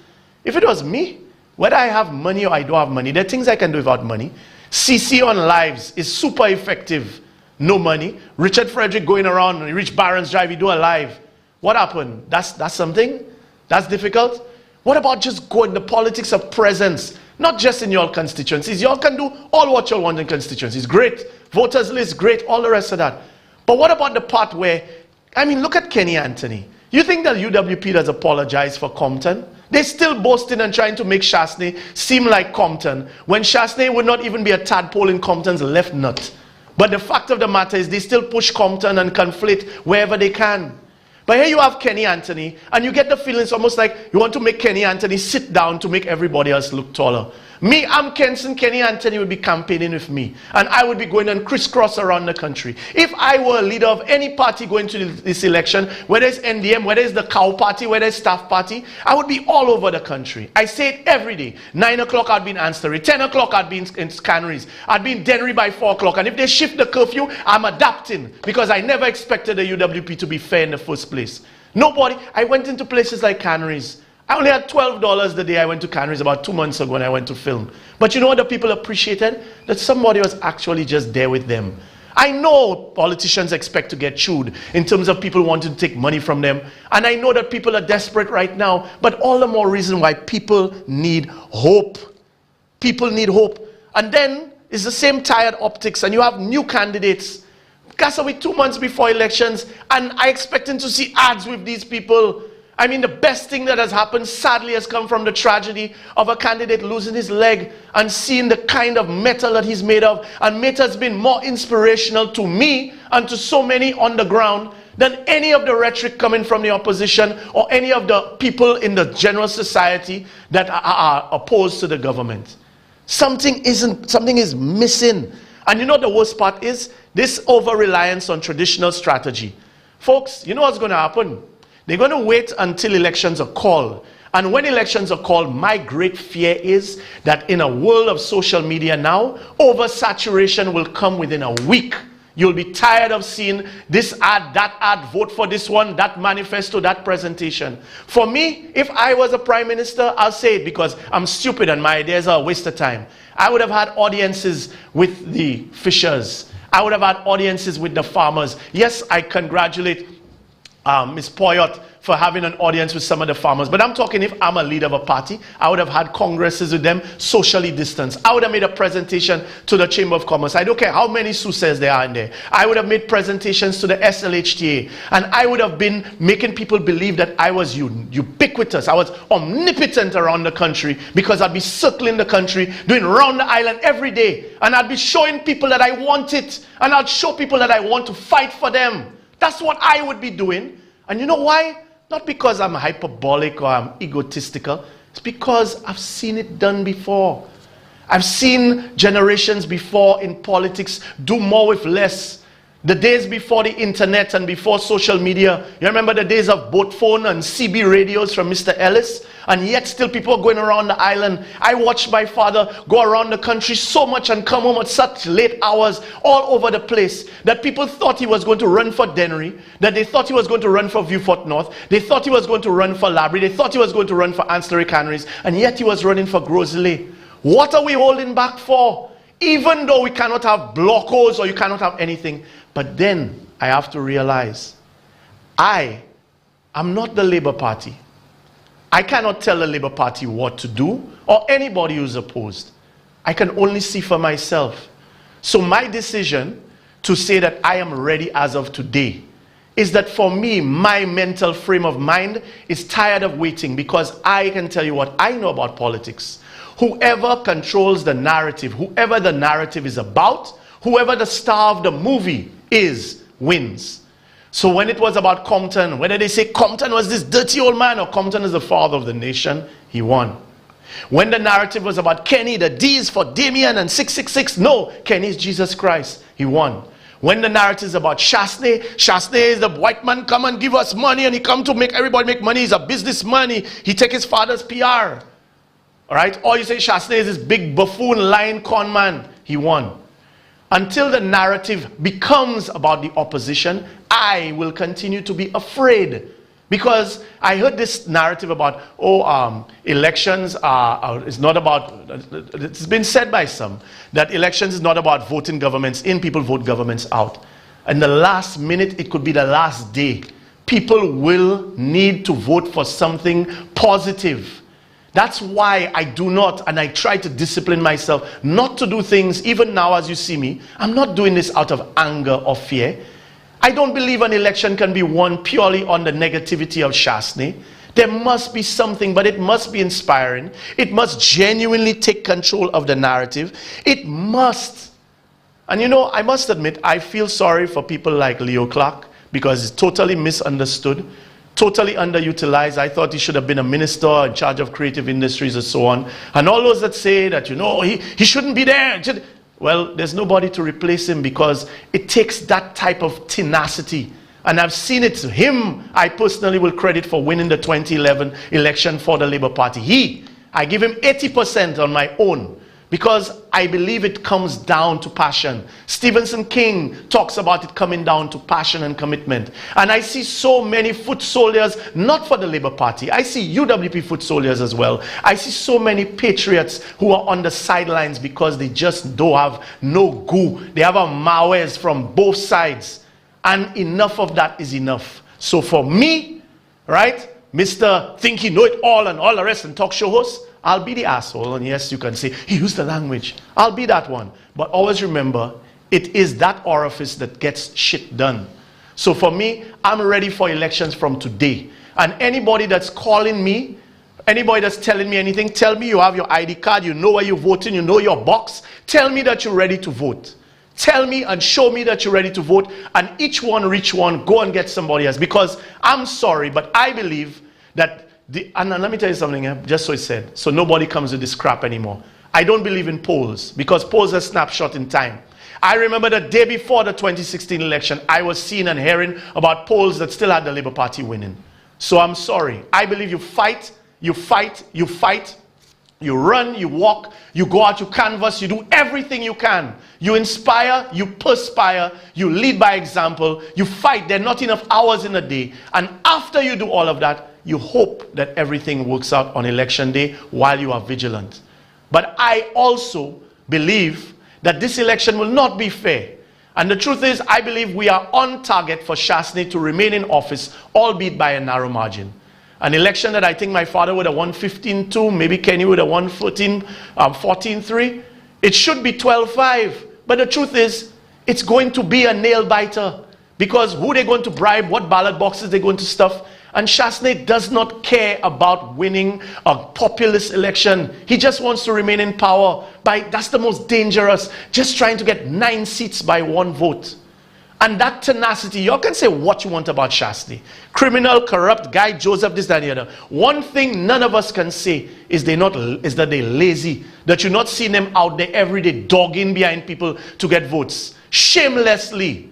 If it was me, whether I have money or I don't have money, there are things I can do without money. CC on lives is super effective. No money. Richard Frederick going around, Rich Barron's Drive, you do a live. What happened? That's something? That's difficult? What about just going the politics of presence? Not just in your constituencies. You all can do all what you want in constituencies. Great. Voters list, great. All the rest of that. But what about the part where, I mean, look at Kenny Anthony. You think that UWP does apologize for Compton? They're still boasting and trying to make Shasney seem like Compton, when Shasney would not even be a tadpole in Compton's left nut. But the fact of the matter is they still push Compton and conflate wherever they can. But here you have Kenny Anthony, and you get the feeling it's almost like you want to make Kenny Anthony sit down to make everybody else look taller. Me, I'm Kenson, Kenny Anthony would be campaigning with me, and I would be going and crisscross around the country. If I were a leader of any party going to this election, whether it's NDM, whether it's the Cow Party, whether it's Staff Party, I would be all over the country. I say it every day. 9 o'clock I'd be in Anstery, 10 o'clock I'd be in Canneries, I'd be in Dennery by 4 o'clock, and if they shift the curfew, I'm adapting, because I never expected the UWP to be fair in the first place. Nobody, I went into places like Canneries, I only had $12 the day I went to Canaries about 2 months ago when I went to film. But you know what the people appreciated? That somebody was actually just there with them. I know politicians expect to get chewed in terms of people wanting to take money from them. And I know that people are desperate right now. But all the more reason why people need hope. People need hope. And then it's the same tired optics. And you have new candidates. That's a week, 2 months before elections. And I expecting to see ads with these people. I mean, the best thing that has happened, sadly, has come from the tragedy of a candidate losing his leg and seeing the kind of metal that he's made of. And Meta has been more inspirational to me and to so many on the ground than any of the rhetoric coming from the opposition or any of the people in the general society that are opposed to the government. Something is missing. And you know the worst part is this over-reliance on traditional strategy. Folks, you know what's going to happen? They're going to wait until elections are called. And when elections are called, my great fear is that in a world of social media now, oversaturation will come within a week. You'll be tired of seeing this ad, that ad, vote for this one, that manifesto, that presentation. For me, if I was a prime minister, I'll say it because I'm stupid and my ideas are a waste of time. I would have had audiences with the fishers. I would have had audiences with the farmers. Yes, I congratulate Ms. Poyot for having an audience with some of the farmers. But I'm talking if I'm a leader of a party, I would have had congresses with them socially distanced. I would have made a presentation to the Chamber of Commerce. I don't care how many SUSEs there are in there. I would have made presentations to the SLHTA. And I would have been making people believe that I was ubiquitous. I was omnipotent around the country because I'd be circling the country, doing round the island every day. And I'd be showing people that I want it. And I'd show people that I want to fight for them. That's what I would be doing. And you know why? Not because I'm hyperbolic or I'm egotistical. It's because I've seen it done before. I've seen generations before in politics do more with less. The days before the internet and before social media. You remember the days of boat phone and CB radios from Mr. Ellis? And yet still people are going around the island. I watched my father go around the country so much and come home at such late hours all over the place that people thought he was going to run for Dennery, that they thought he was going to run for Viewfort North, they thought he was going to run for Labrie, they thought he was going to run for Ancillary Canaries, and yet he was running for Grosley. What are we holding back for? Even though we cannot have blockos or you cannot have anything. But then I have to realize I am not the Labour Party. I cannot tell the Labour Party what to do or anybody who's opposed. I can only see for myself. So my decision to say that I am ready as of today is that for me, my mental frame of mind is tired of waiting because I can tell you what I know about politics. Whoever controls the narrative, whoever the narrative is about, whoever the star of the movie is, wins. So when it was about Compton, whether they say Compton was this dirty old man or Compton is the father of the nation, he won. When the narrative was about Kenny, the D is for Damien and 666, no, Kenny is Jesus Christ, he won. When the narrative is about Chasney, Chasney is the white man come and give us money and he come to make everybody make money, he's a businessman, he take his father's PR. Alright, or you say Chasney is this big buffoon lying con man, he won. Until the narrative becomes about the opposition, I will continue to be afraid. Because I heard this narrative about, elections is not about, it's been said by some, that elections is not about voting governments in, people vote governments out. And the last minute, it could be the last day. People will need to vote for something positive. That's why I do not, and I try to discipline myself not to do things, even now as you see me. I'm not doing this out of anger or fear. I don't believe an election can be won purely on the negativity of Chasney. There must be something, but it must be inspiring. It must genuinely take control of the narrative. It must. And you know, I must admit, I feel sorry for people like Leo Clark because he's totally misunderstood. Totally underutilized. I thought he should have been a minister in charge of creative industries and so on. And all those that say that, you know, he shouldn't be there. Well, there's nobody to replace him because it takes that type of tenacity. And I've seen it. Him, I personally will credit for winning the 2011 election for the Labour Party. I give him 80% on my own because I believe it comes down to passion. Stephenson King talks about it coming down to passion and commitment. And I see so many foot soldiers, not for the Labour Party. I see UWP foot soldiers as well. I see so many patriots who are on the sidelines because they just don't have no goo. They have a mawes from both sides. And enough of that is enough. So for me, right, Mr. Think he know it all and all the rest and talk show host, I'll be the asshole, and yes, you can say, he used the language. I'll be that one. But always remember, it is that orifice that gets shit done. So for me, I'm ready for elections from today. And anybody that's calling me, anybody that's telling me anything, tell me you have your ID card, you know where you're voting, you know your box. Tell me that you're ready to vote. Tell me and show me that you're ready to vote, and each one reach one, go and get somebody else. Because I'm sorry, but I believe that and let me tell you something, just so it's said, so nobody comes with this crap anymore. I don't believe in polls, because polls are snapshot in time. I remember the day before the 2016 election, I was seeing and hearing about polls that still had the Labour Party winning. So I'm sorry. I believe you fight, you fight, you fight, you run, you walk, you go out, you canvass, you do everything you can. You inspire, you perspire, you lead by example, you fight. There are not enough hours in a day. And after you do all of that, you hope that everything works out on election day while you are vigilant. But I also believe that this election will not be fair. And the truth is, I believe we are on target for Shasney to remain in office, albeit by a narrow margin. An election that I think my father would have won 15-2, maybe Kenny would have won 14-3. It should be 12-5. But the truth is, it's going to be a nail-biter. Because who they're going to bribe, what ballot boxes they're going to stuff. And Shasney does not care about winning a populist election. He just wants to remain in power. That's the most dangerous. Just trying to get 9 seats by 1 vote. And that tenacity, you all can say what you want about Shasney. Criminal, corrupt, guy, Joseph, this, that, and the other. One thing none of us can say is that they're lazy. That you're not seeing them out there every day dogging behind people to get votes. Shamelessly.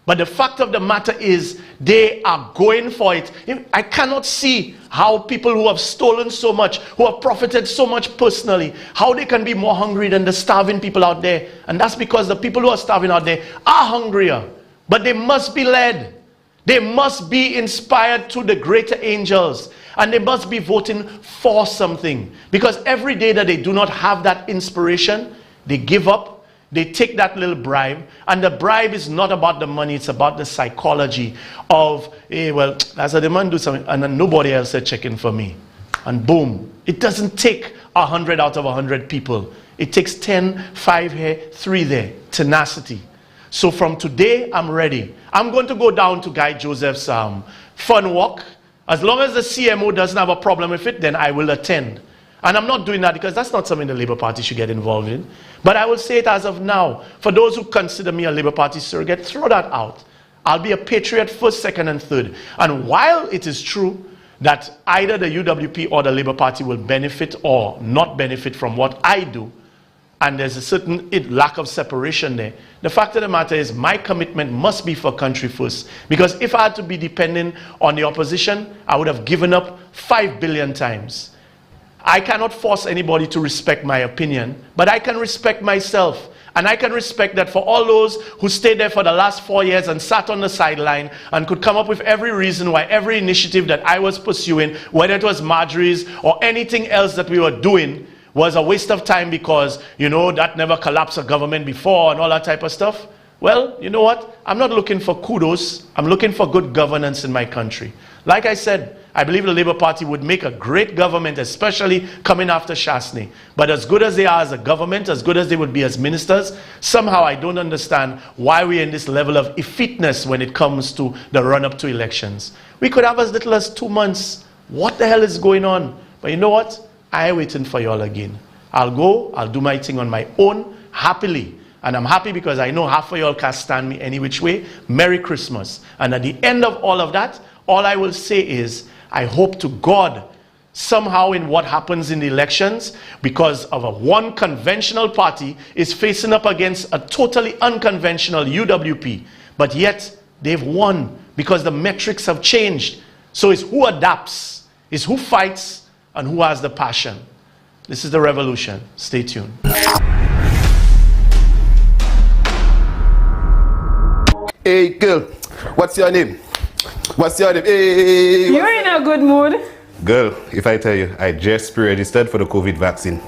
But the fact of the matter is, they are going for it. I cannot see how people who have stolen so much, who have profited so much personally, how they can be more hungry than the starving people out there. And that's because the people who are starving out there are hungrier. But they must be led. They must be inspired to the greater angels. And they must be voting for something. Because every day that they do not have that inspiration, they give up. They take that little bribe, and the bribe is not about the money, it's about the psychology of, hey, well, as a demand do something, and then nobody else said check in for me. And boom. It doesn't take 100 out of 100 people. It takes 10, 5 here, 3 there. Tenacity. So from today, I'm ready. I'm going to go down to Guy Joseph's fun walk. As long as the CMO doesn't have a problem with it, then I will attend. And I'm not doing that because that's not something the Labour Party should get involved in. But I will say it as of now. For those who consider me a Labour Party surrogate, throw that out. I'll be a patriot first, second, and third. And while it is true that either the UWP or the Labour Party will benefit or not benefit from what I do, and there's a certain lack of separation there, the fact of the matter is my commitment must be for country first. Because if I had to be dependent on the opposition, I would have given up 5 billion times. I cannot force anybody to respect my opinion, but I can respect myself. And I can respect that for all those who stayed there for the last 4 years and sat on the sideline and could come up with every reason why every initiative that I was pursuing, whether it was Marjorie's or anything else that we were doing, was a waste of time because, you know, that never collapsed a government before and all that type of stuff. Well, you know what? I'm not looking for kudos. I'm looking for good governance in my country. Like I said, I believe the Labour Party would make a great government, especially coming after Shasney. But as good as they are as a government, as good as they would be as ministers, somehow I don't understand why we're in this level of effeteness when it comes to the run-up to elections. We could have as little as 2 months. What the hell is going on? But you know what? I am waiting for y'all again. I'll go, I'll do my thing on my own, happily. And I'm happy because I know half of y'all can't stand me any which way. Merry Christmas. And at the end of all of that, all I will say is, I hope to God, somehow in what happens in the elections, because of a one conventional party is facing up against a totally unconventional UWP. But yet, they've won because the metrics have changed. So it's who adapts, it's who fights, and who has the passion. This is the revolution. Stay tuned. Hey, girl, what's your name? What's your name? Hey, you're in a good mood. Girl, if I tell you, I just pre-registered for the COVID vaccine.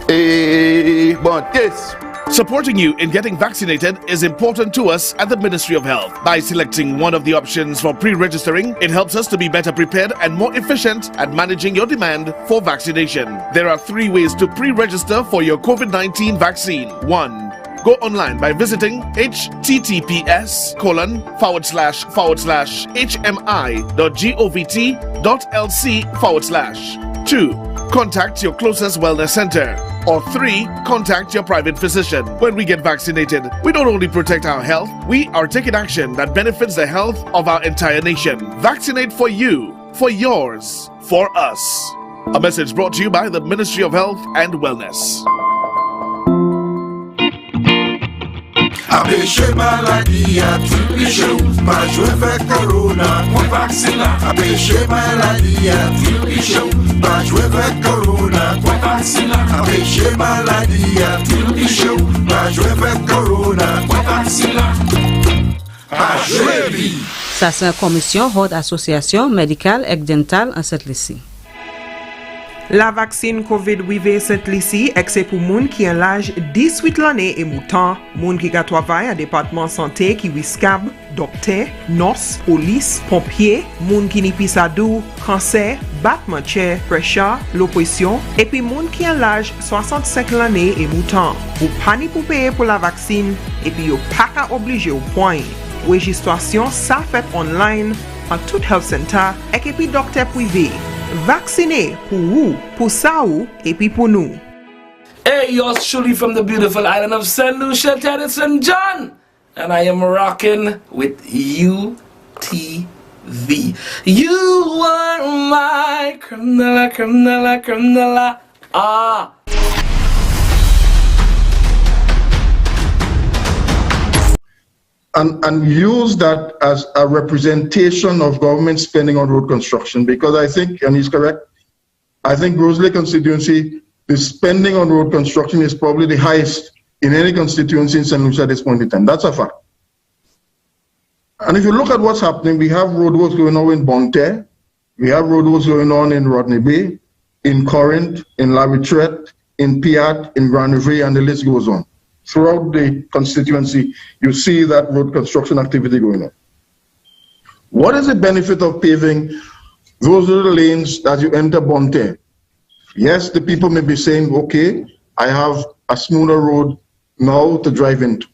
Hey, but yes. Supporting you in getting vaccinated is important to us at the Ministry of Health. By selecting one of the options for pre-registering, it helps us to be better prepared and more efficient at managing your demand for vaccination. There are 3 ways to pre-register for your COVID-19 vaccine. 1. Go online by visiting https://hmi.govt.lc/. 2. Contact your closest wellness center. Or 3. Contact your private physician. When we get vaccinated, we don't only protect our health, we are taking action that benefits the health of our entire nation. Vaccinate for you, for yours, for us. A message brought to you by the Ministry of Health and Wellness. Empêcher maladie à tout bichou, pas jouer avec corona, pour vacciner. Empêcher maladie à tout bichou, pas jouer avec corona, pour vacciner. Empêcher maladie à tout bichou, pas jouer avec corona, pour vacciner. Pas jouer. Ça c'est la commission Haute Association médicale et dentale en cette lycée. La vaccine COVID-19 cette lycée, c'est pour moun qui a l'âge 18 l'année et moutant, moun qui a travaillé à département santé qui wiscab, docteur, nurse, police, pompier, moun qui n'y pisadou, cancer, battement chair, pressure, l'oppression, et puis moun qui a l'âge 65 l'année et moutant. Ou pas ni pour payer pour la vaccine, et puis ou pas qu'à obliger au point. Registration ça fait online en tout health center et puis docteur privé. Vacciné pour vous, pour ça ou, et puis pour nous. Hey, yours truly from the beautiful island of St. Lucia, St. John. And I am rocking with UTV. You are my criminal. Ah. And use that as a representation of government spending on road construction, because I think, and he's correct, I think Rosalie constituency, the spending on road construction is probably the highest in any constituency in St. Lucia at this point in time. That's a fact. And if you look at what's happening, we have roadworks going on in Bonte, we have roadworks going on in Rodney Bay, in Corinth, in La Retraite, in Piat, in Grand Riviere, and the list goes on. Throughout the constituency, you see that road construction activity going on. What is the benefit of paving those little lanes that you enter Bonte? Yes, the people may be saying, okay, I have a smoother road now to drive into.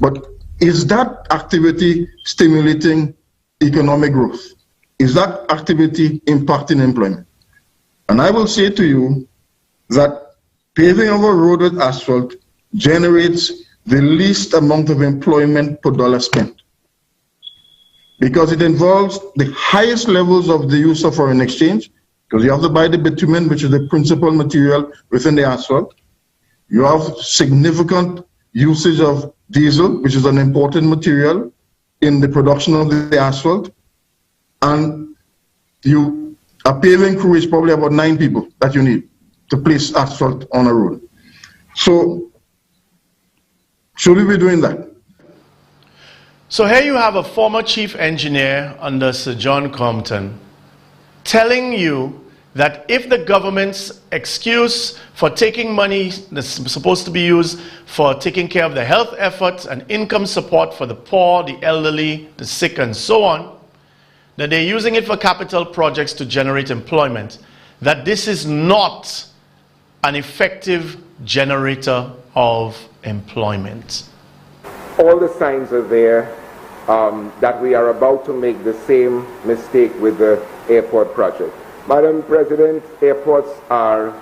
But is that activity stimulating economic growth? Is that activity impacting employment? And I will say to you that paving of a road with asphalt generates the least amount of employment per dollar spent, because it involves the highest levels of the use of foreign exchange, because you have to buy the bitumen, which is the principal material within the asphalt. You have significant usage of diesel, which is an important material in the production of the asphalt, and a paving crew is probably about 9 people that you need to place asphalt on a road. So should we be doing that? So here you have a former chief engineer under Sir John Compton telling you that if the government's excuse for taking money that's supposed to be used for taking care of the health efforts and income support for the poor, the elderly, the sick, and so on, that they're using it for capital projects to generate employment, that this is not an effective generator of employment. All the signs are there that we are about to make the same mistake with the airport project. Madam President, airports are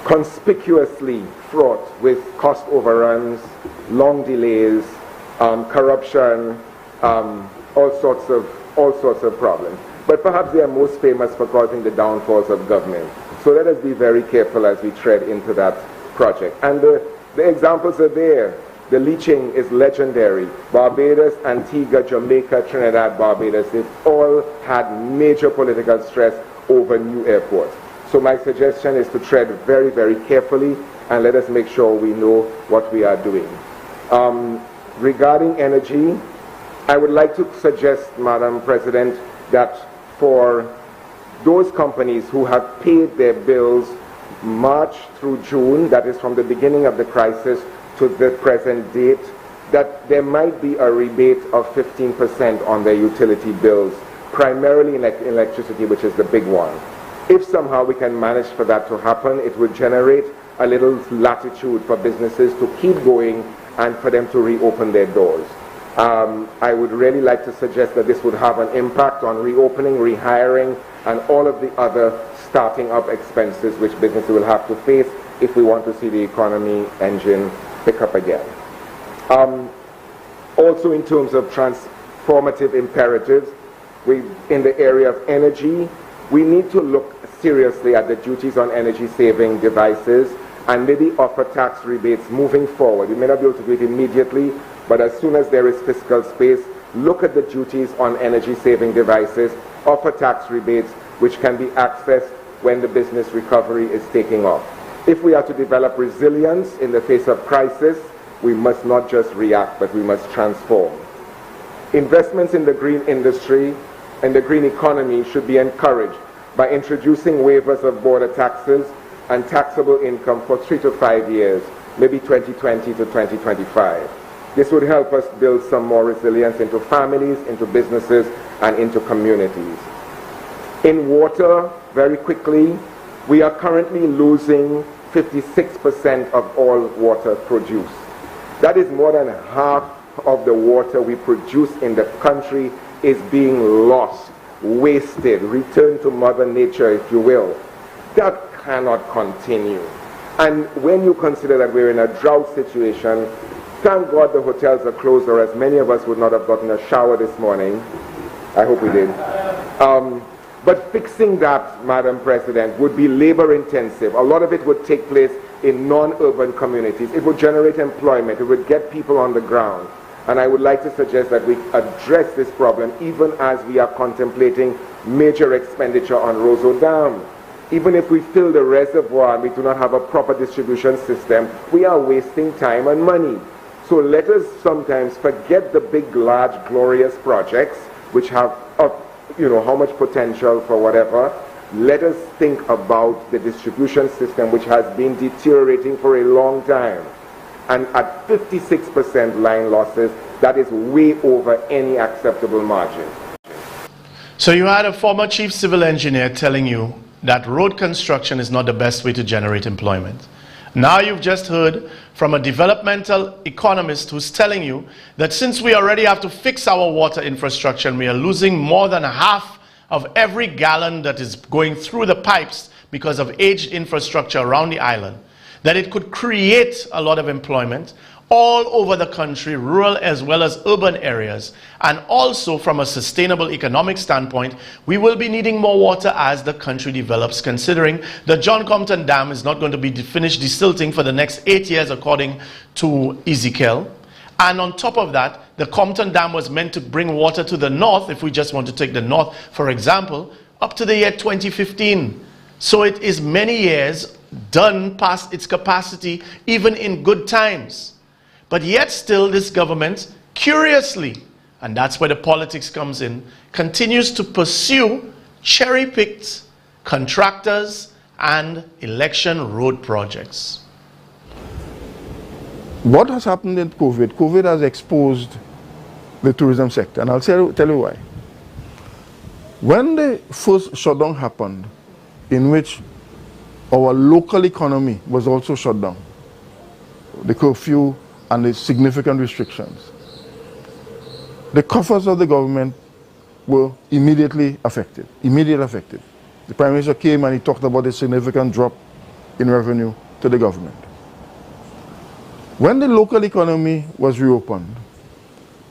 conspicuously fraught with cost overruns, long delays, corruption, all sorts of problems. But perhaps they are most famous for causing the downfalls of government. So let us be very careful as we tread into that project. And the examples are there. The leaching is legendary. Barbados, Antigua, Jamaica, Trinidad, Barbados, they've all had major political stress over new airports. So my suggestion is to tread very, very carefully and let us make sure we know what we are doing. Regarding energy, I would like to suggest, Madam President, that for those companies who have paid their bills March through June, that is from the beginning of the crisis to the present date, that there might be a rebate of 15% on their utility bills, primarily in electricity, which is the big one. If somehow we can manage for that to happen, it would generate a little latitude for businesses to keep going and for them to reopen their doors. I would really like to suggest that this would have an impact on reopening, rehiring, and all of the other starting up expenses which businesses will have to face if we want to see the economy engine pick up again. Also in terms of transformative imperatives, in the area of energy, we need to look seriously at the duties on energy saving devices and maybe offer tax rebates moving forward. We may not be able to do it immediately, but as soon as there is fiscal space, look at the duties on energy saving devices, offer tax rebates which can be accessed when the business recovery is taking off. If we are to develop resilience in the face of crisis, we must not just react, but we must transform. Investments in the green industry and the green economy should be encouraged by introducing waivers of border taxes and taxable income for 3 to 5 years, maybe 2020 to 2025. This would help us build some more resilience into families, into businesses, and into communities. In water, very quickly, we are currently losing 56% of all water produced. That is more than half of the water we produce in the country is being lost, wasted, returned to Mother Nature, if you will. That cannot continue. And when you consider that we're in a drought situation, thank God the hotels are closed, or as many of us would not have gotten a shower this morning. I hope we did. But fixing that, Madam President, would be labor intensive. A lot of it would take place in non-urban communities. It would generate employment. It would get people on the ground. And I would like to suggest that we address this problem even as we are contemplating major expenditure on Roseau Dam. Even if we fill the reservoir and we do not have a proper distribution system, we are wasting time and money. So let us sometimes forget the big, large, glorious projects which have, how much potential for whatever. Let us think about the distribution system which has been deteriorating for a long time. And at 56% line losses, that is way over any acceptable margin. So you had a former chief civil engineer telling you that road construction is not the best way to generate employment. Now you've just heard from a developmental economist who's telling you that since we already have to fix our water infrastructure and we are losing more than half of every gallon that is going through the pipes because of aged infrastructure around the island, that it could create a lot of employment all over the country, rural as well as urban areas. And also from a sustainable economic standpoint, we will be needing more water as the country develops, considering the John Compton Dam is not going to be finished desilting for the next 8 years according to Ezekiel. And on top of that, the Compton Dam was meant to bring water to the north, if we just want to take the north, for example, up to the year 2015. So it is many years done past its capacity, even in good times. But yet still this government, curiously, and that's where the politics comes in, continues to pursue cherry-picked contractors and election road projects. What has happened in COVID? COVID has exposed the tourism sector, and I'll tell you why. When the first shutdown happened, in which our local economy was also shut down, the curfew and the significant restrictions, the coffers of the government were immediately affected. The Prime Minister came and he talked about a significant drop in revenue to the government. When the local economy was reopened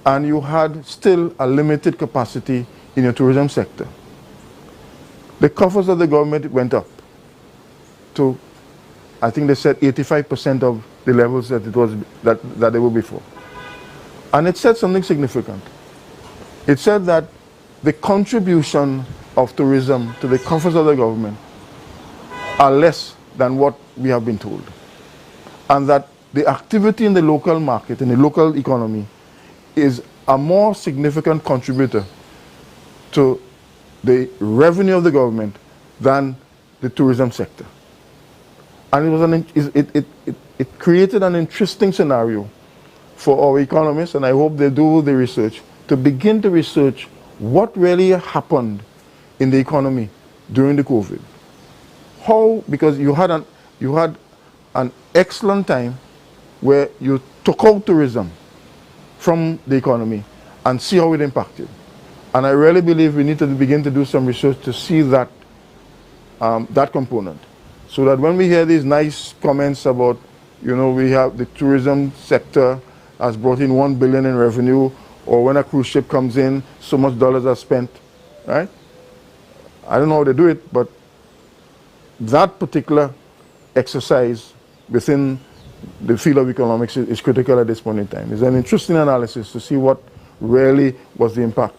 and you had still a limited capacity in your tourism sector, the coffers of the government went up to, I think they said 85% of the levels that they were before. And it said something significant. It said that the contribution of tourism to the coffers of the government are less than what we have been told. And that the activity in the local market, in the local economy, is a more significant contributor to the revenue of the government than the tourism sector. And it created an interesting scenario for our economists, and I hope they do the research, to begin to research what really happened in the economy during the COVID. How, because you had an excellent time where you took out tourism from the economy and see how it impacted. And I really believe we need to begin to do some research to see that, that component. So that when we hear these nice comments about, you know, we have the tourism sector has brought in $1 billion in revenue, or when a cruise ship comes in, so much dollars are spent, right? I don't know how they do it, but that particular exercise within the field of economics is critical at this point in time. It's an interesting analysis to see what really was the impact.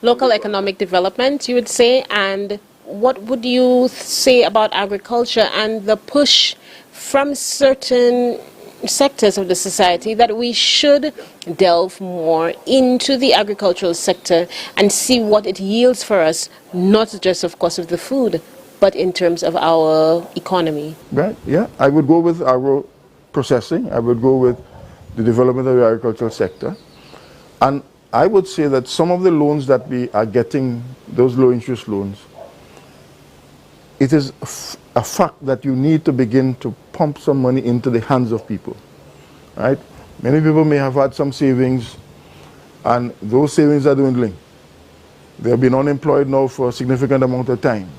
Local economic development, you would say, and what would you say about agriculture and the push from certain sectors of the society that we should delve more into the agricultural sector and see what it yields for us, not just, of course, of the food, but in terms of our economy? Right, yeah. I would go with agro processing. I would go with the development of the agricultural sector. And I would say that some of the loans that we are getting, those low interest loans, it is a fact that you need to begin to pump some money into the hands of people, right? Many people may have had some savings, and those savings are dwindling. They have been unemployed now for a significant amount of time,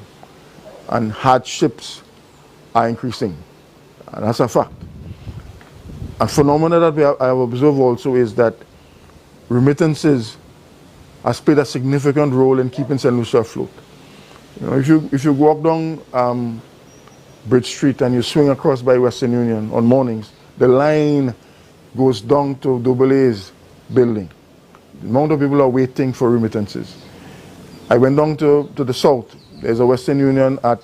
and hardships are increasing, and that's a fact. A phenomenon that I have observed also is that remittances has played a significant role in keeping St. Lucia afloat. You know, if you walk down Bridge Street and you swing across by Western Union on mornings, the line goes down to Double A's building. The amount of people are waiting for remittances. I went down to the south. There's a Western Union at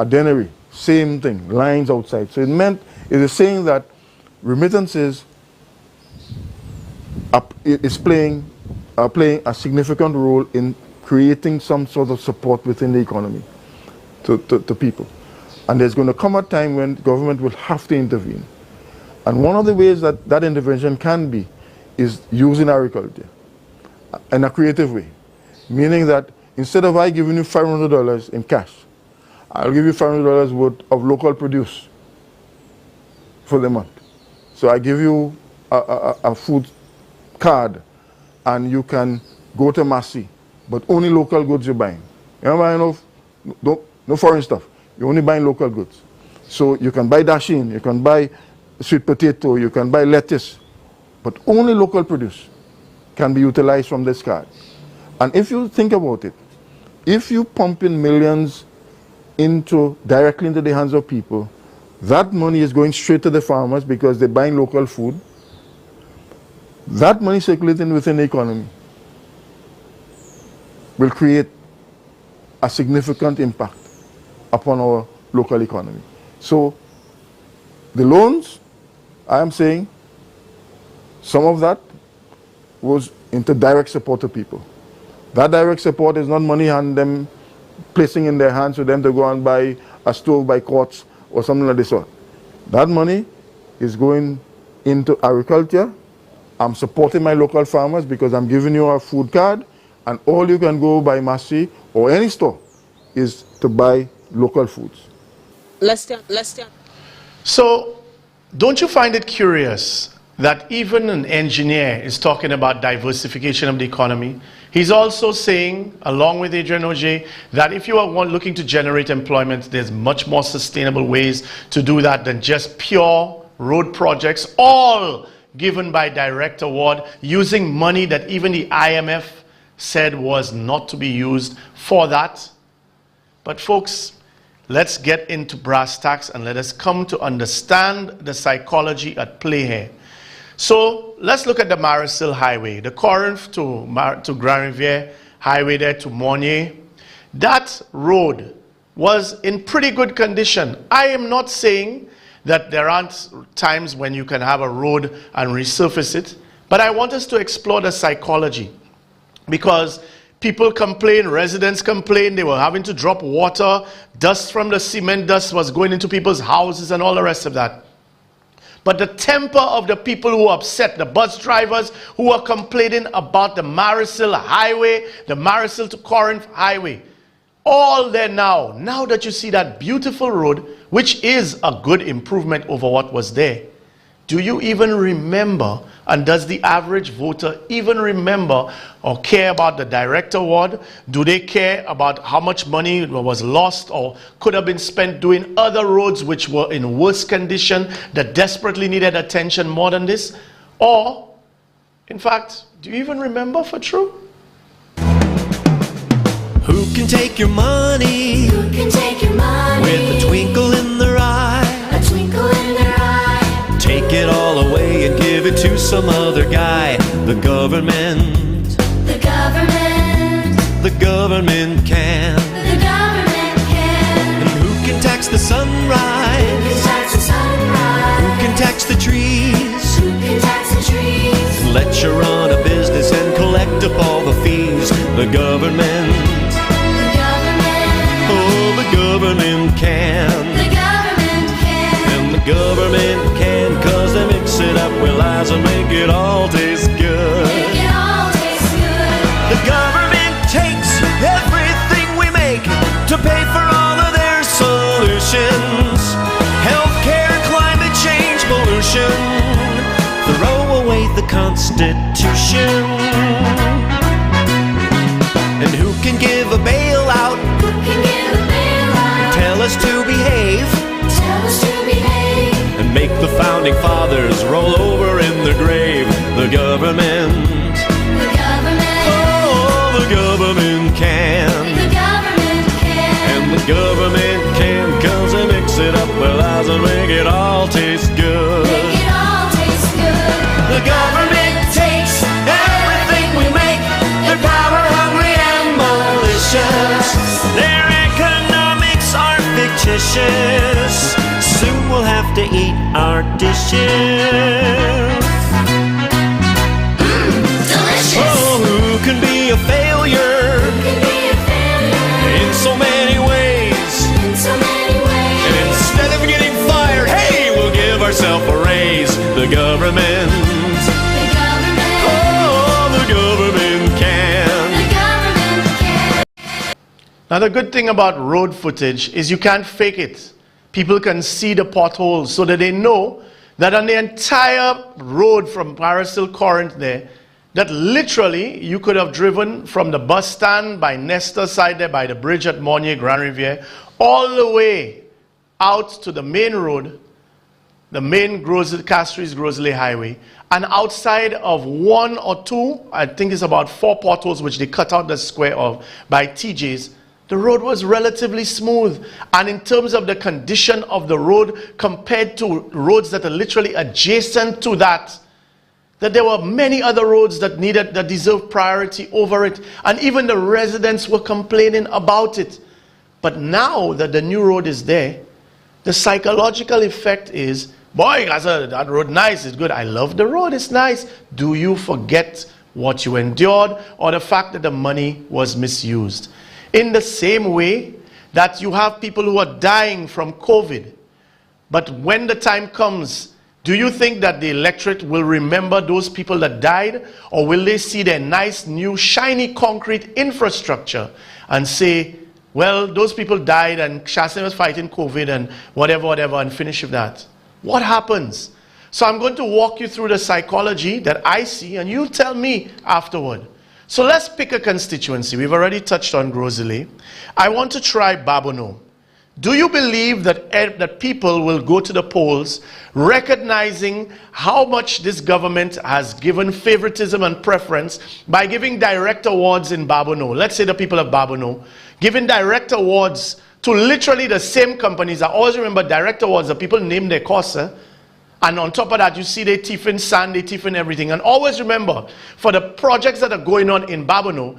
Dennery. Same thing, lines outside. So it is saying that remittances is playing a significant role in creating some sort of support within the economy to people. And there's going to come a time when government will have to intervene. And one of the ways that that intervention can be is using agriculture in a creative way. Meaning that instead of I giving you $500 in cash, I'll give you $500 worth of local produce for the month. So I give you a food card, and you can go to Massey, but only local goods you're buying. You're not buying no foreign stuff. You're only buying local goods. So you can buy dasheen, you can buy sweet potato, you can buy lettuce, but only local produce can be utilized from this card. And if you think about it, if you pump in millions directly into the hands of people, that money is going straight to the farmers because they're buying local food. That money circulating within the economy will create a significant impact upon our local economy. So the loans, I am saying, some of that was into direct support to people. That direct support is not money and them placing in their hands for them to go and buy a stove by quarts or something like this sort. That money is going into agriculture. I'm supporting my local farmers because I'm giving you a food card, and all you can go by Massey or any store is to buy local foods. So, don't you find it curious that even an engineer is talking about diversification of the economy? He's also saying, along with Adrian Oje, that if you are looking to generate employment, there's much more sustainable ways to do that than just pure road projects, all given by direct award, using money that even the IMF said was not to be used for that. But folks, let's get into brass tacks and let us come to understand the psychology at play here. So let's look at the Marisil Highway, the Corinth to Grand Riviere Highway there to Mornier. That road was in pretty good condition. I am not saying that there aren't times when you can have a road and resurface it. But I want us to explore the psychology, because people complain, residents complain, they were having to drop water, dust from the cement dust was going into people's houses and all the rest of that. But the temper of the people who are upset, the bus drivers who are complaining about the Marisil Highway, the Marisil to Corinth Highway, all there now. Now that you see that beautiful road, which is a good improvement over what was there, do you even remember, and does the average voter even remember or care about the director award? Do they care about how much money was lost or could have been spent doing other roads which were in worse condition that desperately needed attention more than this? Or, in fact, do you even remember for true? Who can take your money? Who can take your money? With a twinkle in their eye. A twinkle in their eye. Take it all away and give it to some other guy. The government. The government. The government can. The government can. And who can tax the sunrise? Who can tax the sunrise? Who can tax the trees? Who can tax the trees? Let you run a business and collect up all the fees. The government. The government can. The government can. And the government can, cause they mix it up with lies and make it all taste good. Make it all taste good. The government takes everything we make to pay for all of their solutions. Healthcare, climate change, pollution. Throw away the Constitution. And who can give a bailout? Who can give a bailout? Tell us to behave. Tell us to behave. And make the founding fathers roll over in their grave. The government. The government. Oh, the government can. The government can. And the government can, cause they mix it up with lies and make it all taste good. Make it all taste good. The government takes everything we make. Their power hungry and malicious. Their economics are fictitious. Soon we'll have to eat our dishes. Delicious. Oh, who can be a failure? Who can be a failure? In so many ways. In so many ways. And instead of getting fired, hey, we'll give ourselves a raise. The government. The government. Oh, the government can. The government can. Now the good thing about road footage is you can't fake it. People can see the potholes so that they know that on the entire road from Marisil Corinth there, that literally you could have driven from the bus stand by Nestor side there by the bridge at Mornier Grand Riviere all the way out to the main road, the main Castries Grosley Highway, and outside of one or two, I think it's about 4 potholes which they cut out the square of by TJ's, the road was relatively smooth. And in terms of the condition of the road compared to roads that are literally adjacent to that there were many other roads that deserved priority over it. And even the residents were complaining about it. But now that the new road is there, the psychological effect is, boy, that road nice, it's good. I love the road, it's nice. Do you forget what you endured or the fact that the money was misused? In the same way that you have people who are dying from COVID, but when the time comes, do you think that the electorate will remember those people that died, or will they see their nice new shiny concrete infrastructure and say, well, those people died and Shastin was fighting COVID and whatever, and finish with that? What happens? So I'm going to walk you through the psychology that I see, and you tell me afterward. So let's pick a constituency. We've already touched on Grosley. I want to try Babono. Do you believe that people will go to the polls recognizing how much this government has given favoritism and preference by giving direct awards in Babono? Let's say the people of Babono, giving direct awards to literally the same companies. I always remember direct awards, the people name their costs. And on top of that, you see they tiffin sand, they tiffin everything. And always remember, for the projects that are going on in Babono,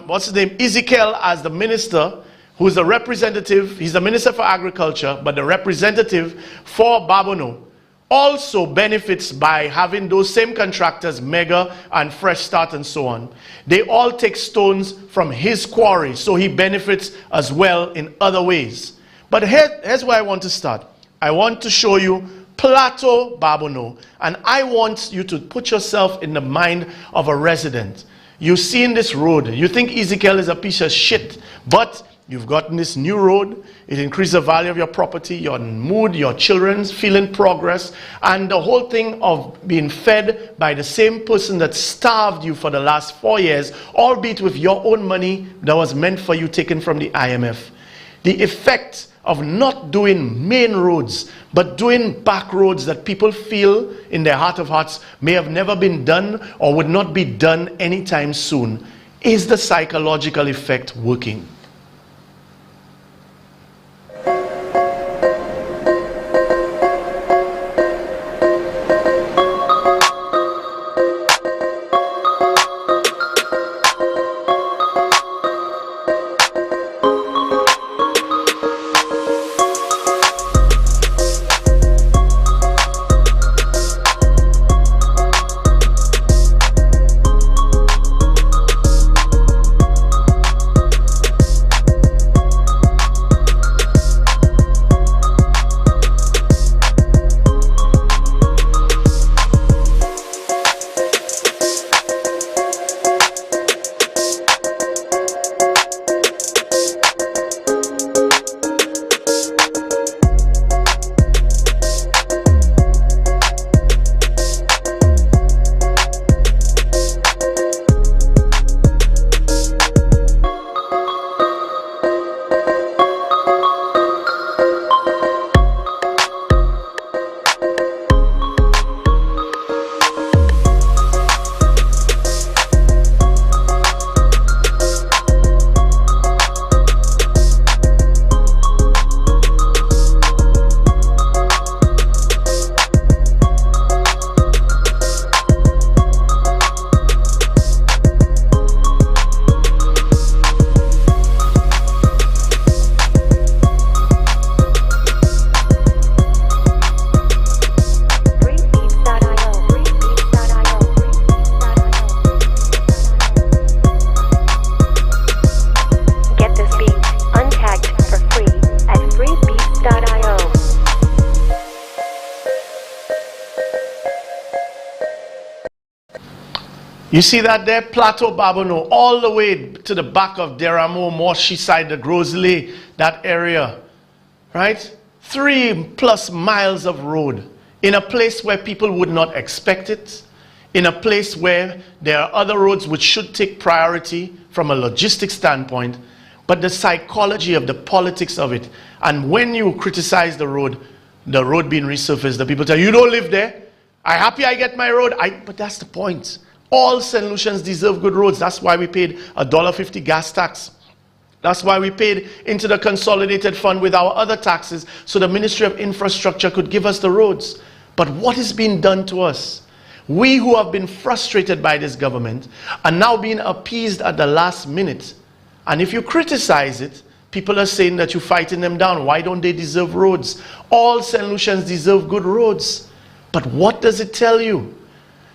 what's his name, Ezekiel as the minister, who's a representative, he's the Minister for Agriculture, but the representative for Babono, also benefits by having those same contractors, Mega and Fresh Start and so on. They all take stones from his quarry, so he benefits as well in other ways. But here's where I want to start. I want to show you Plateau Babono, and I want you to put yourself in the mind of a resident. You've seen this road. You think Ezekiel is a piece of shit, but you've gotten this new road. It increased the value of your property, your mood, your children's feeling progress, and the whole thing of being fed by the same person that starved you for the last 4 years, albeit with your own money that was meant for you taken from the IMF. The effect of not doing main roads, but doing back roads that people feel in their heart of hearts may have never been done or would not be done anytime soon. Is the psychological effect working? You see that there? Plateau Babono, all the way to the back of Deramo, Moshi side, the Grosley, that area, right? 3+ miles of road in a place where people would not expect it, in a place where there are other roads which should take priority from a logistic standpoint, but the psychology of the politics of it. And when you criticize the road being resurfaced, the people tell you, you don't live there. I'm happy I get my road. But that's the point. All St. Lucians deserve good roads. That's why we paid $1.50 gas tax. That's why we paid into the consolidated fund with our other taxes so the Ministry of Infrastructure could give us the roads. But what is being done to us? We who have been frustrated by this government are now being appeased at the last minute. And if you criticize it, people are saying that you're fighting them down. Why don't they deserve roads? All St. Lucians deserve good roads. But what does it tell you?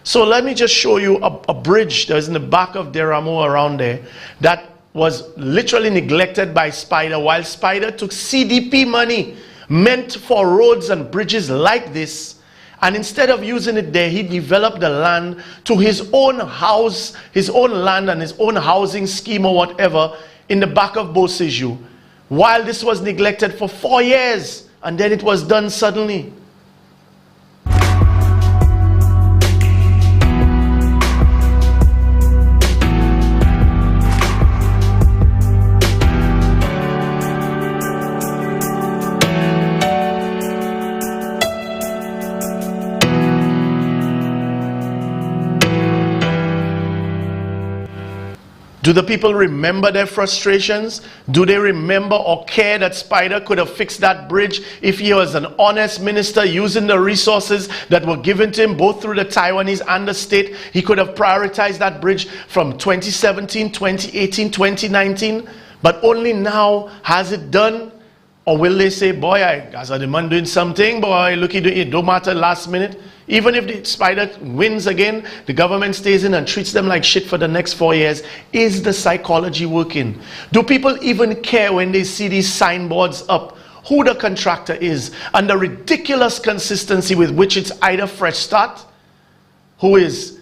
So let me just show you a bridge that is in the back of Deramo around there that was literally neglected by Spider while Spider took CDP money meant for roads and bridges like this, and instead of using it there, he developed the land to his own house, his own land and his own housing scheme or whatever in the back of Beauséjour, while this was neglected for 4 years and then it was done suddenly. Do the people remember their frustrations? Do they remember or care that Spider could have fixed that bridge if he was an honest minister using the resources that were given to him both through the Taiwanese and the state? He could have prioritized that bridge from 2017, 2018, 2019. But only now has it done, or will they say, boy, as a demand doing something, boy, look, it don't matter last minute. Even if the spider wins again, the government stays in and treats them like shit for the next 4 years. Is the psychology working? Do people even care when they see these signboards up, who the contractor is, and the ridiculous consistency with which it's either Fresh Start, who is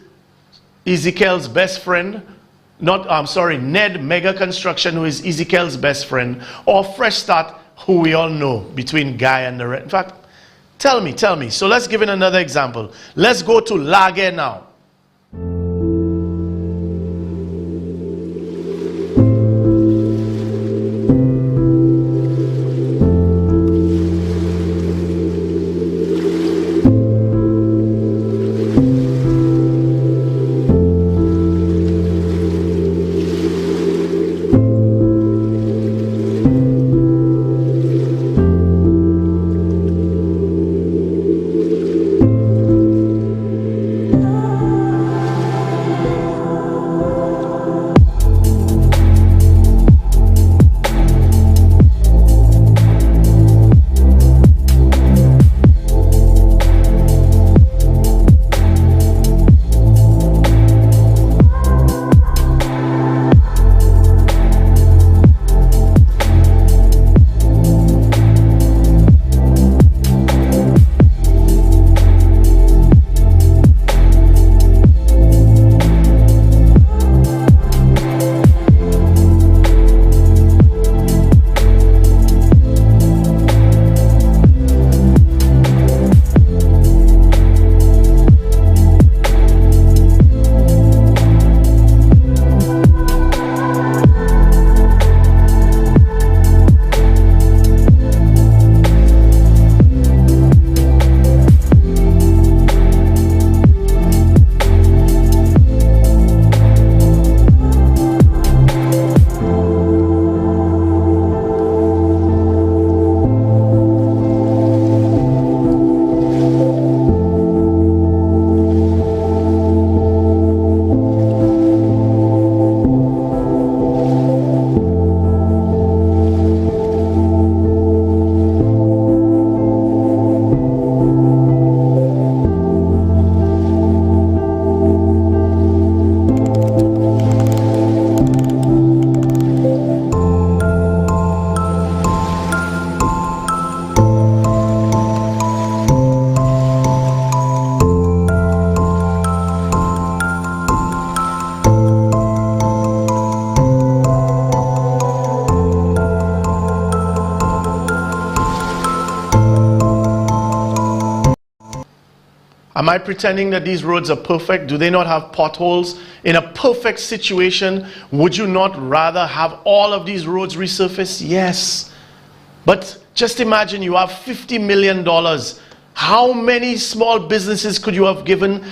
Ezekiel's best friend, Ned Mega Construction, who is Ezekiel's best friend, or Fresh Start, who we all know between Guy and the rest. In fact, tell me. So let's give it another example. Let's go to Lage now. Am I pretending that these roads are perfect? Do they not have potholes? In a perfect situation, would you not rather have all of these roads resurfaced? Yes. But just imagine you have $50 million. How many small businesses could you have given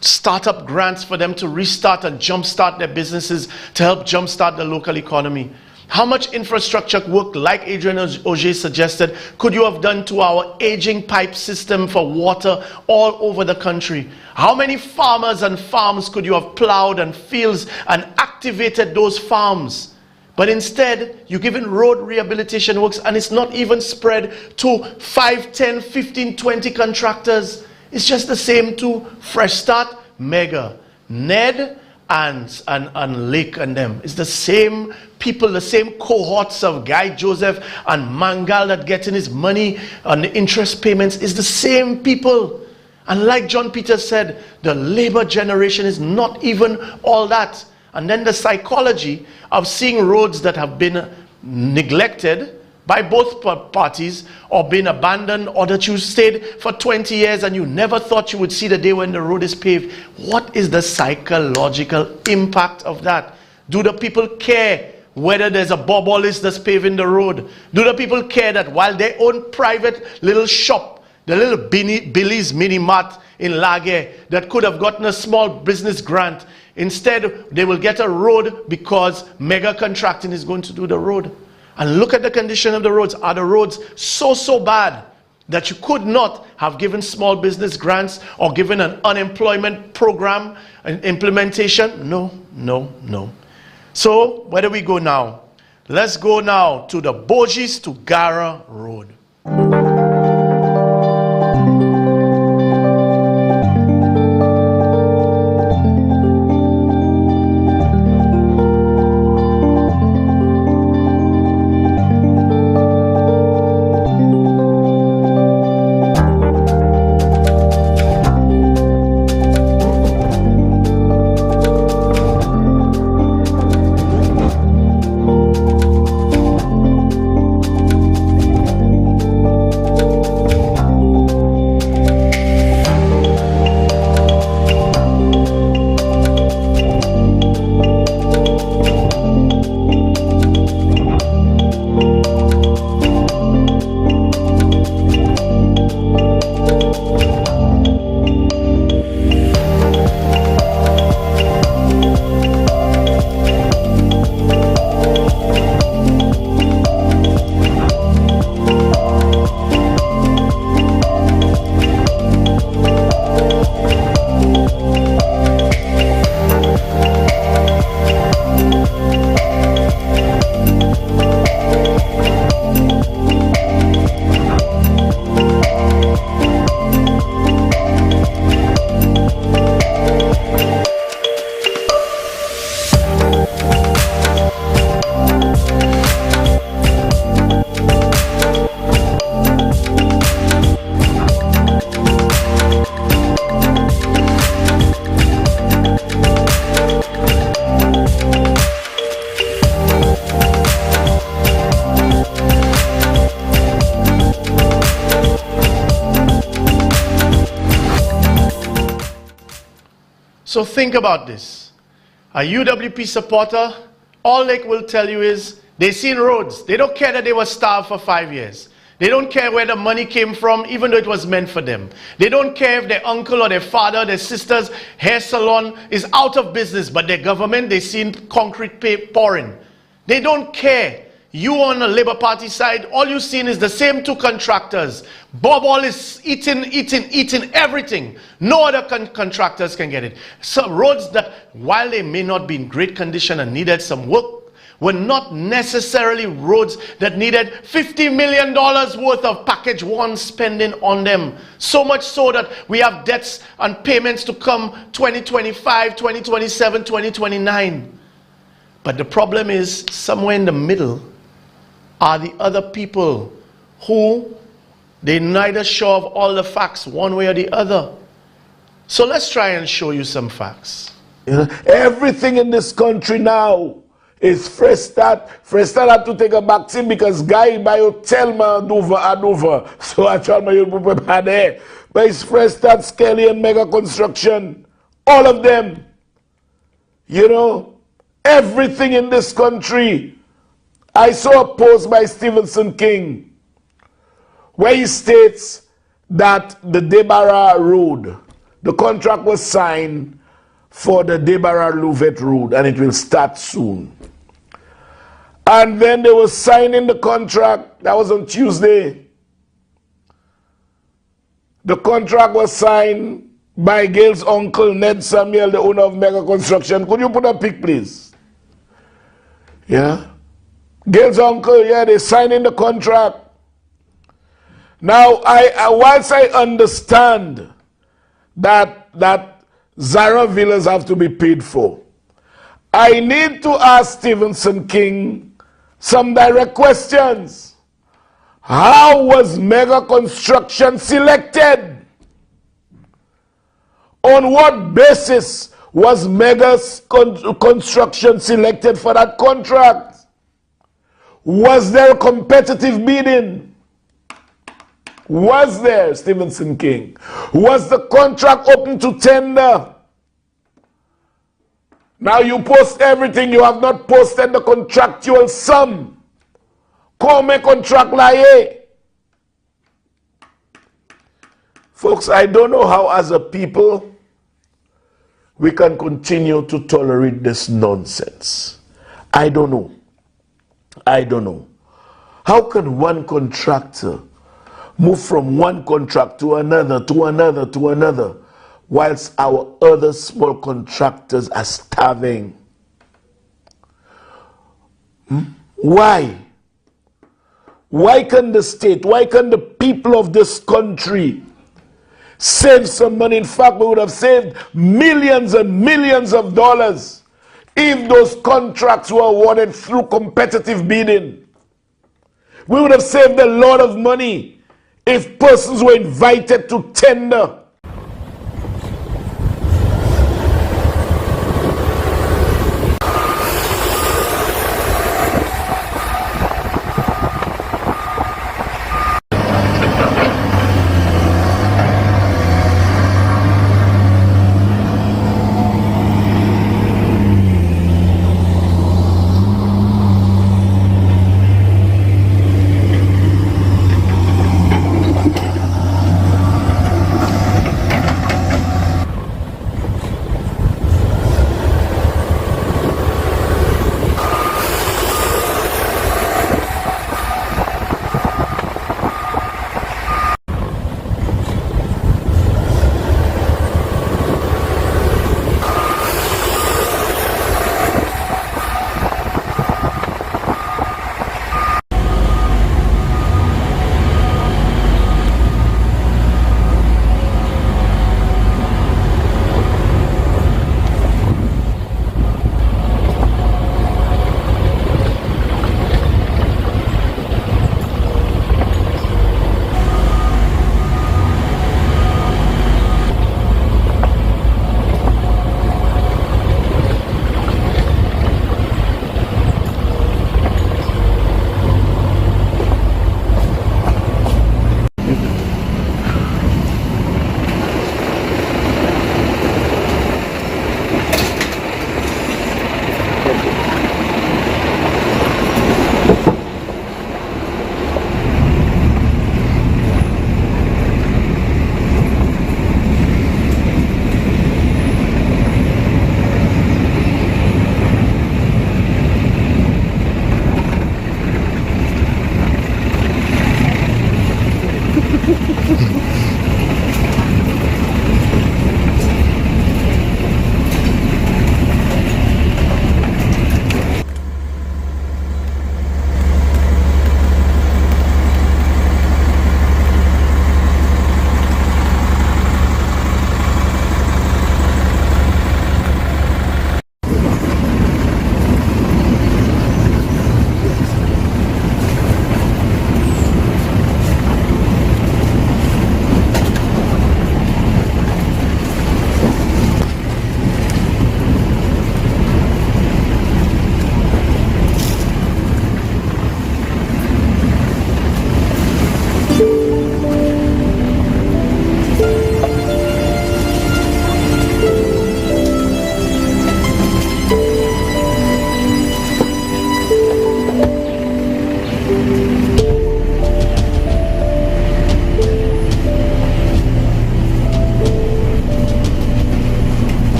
startup grants for them to restart and jumpstart their businesses, to help jumpstart the local economy? How much infrastructure work, like Adrian Auger suggested, could you have done to our aging pipe system for water all over the country? How many farmers and farms could you have plowed and fields and activated those farms? But instead, you're giving road rehabilitation works and it's not even spread to 5, 10, 15, 20 contractors. It's just the same to Fresh Start, Mega, Ned, and Lake and them. It's the same people, the same cohorts of Guy Joseph and Mangal that getting his money on the interest payments. Is the same people. And like John Peter said, the labor generation is not even all that. And then the psychology of seeing roads that have been neglected by both parties or been abandoned, or that you stayed for 20 years and you never thought you would see the day when the road is paved. What is the psychological impact of that? Do the people care whether there's a bobbolist that's paving the road? Do the people care that while their own private little shop, the little Billy's Mini Mart in Lage that could have gotten a small business grant, instead they will get a road because Mega Contracting is going to do the road? And look at the condition of the roads. Are the roads so bad that you could not have given small business grants or given an unemployment program and implementation? No. So where do we go now? Let's go now to the Bogies to Gara Road. So think about this. A UWP supporter, all they will tell you is they seen roads. They don't care that they were starved for 5 years. They don't care where the money came from, even though it was meant for them. They don't care if their uncle or their father, their sister's hair salon is out of business, but their government, they seen concrete pouring. They don't care. You on the Labour Party side, all you've seen is the same two contractors. Bob all is eating everything. No other contractors can get it. So roads that, while they may not be in great condition and needed some work, were not necessarily roads that needed $50 million worth of package one spending on them. So much so that we have debts and payments to come 2025, 2027, 2029. But the problem is, somewhere in the middle are the other people who they neither show of all the facts one way or the other. So let's try and show you some facts. Everything in this country now is fresh start. Fresh start had to take a vaccine because guy by hotel man over. So I tell you prepare there. But it's fresh start, Skelly and mega construction. All of them. You know, everything in this country. I saw a post by Stephenson King where he states that the Debarra Road, the contract was signed for the Debarra-Louvet Road and it will start soon. And then they were signing the contract, that was on Tuesday. The contract was signed by Gail's uncle, Ned Samuel, the owner of Mega Construction. Could you put a pic, please? Yeah. Gail's uncle, yeah, they signing the contract. Now, whilst I understand that Zara villas have to be paid for, I need to ask Stephenson King some direct questions. How was Mega Construction selected? On what basis was Mega Construction selected for that contract? Was there competitive bidding? Was there, Stephenson King? Was the contract open to tender? Now you post everything, you have not posted the contractual sum. Come contract lie. Folks, I don't know how as a people we can continue to tolerate this nonsense. I don't know. I don't know. How can one contractor move from one contract to another, to another, to another, whilst our other small contractors are starving? Why? Why can the state, why can the people of this country save some money? In fact, we would have saved millions and millions of dollars if those contracts were awarded through competitive bidding. We would have saved a lot of money if persons were invited to tender.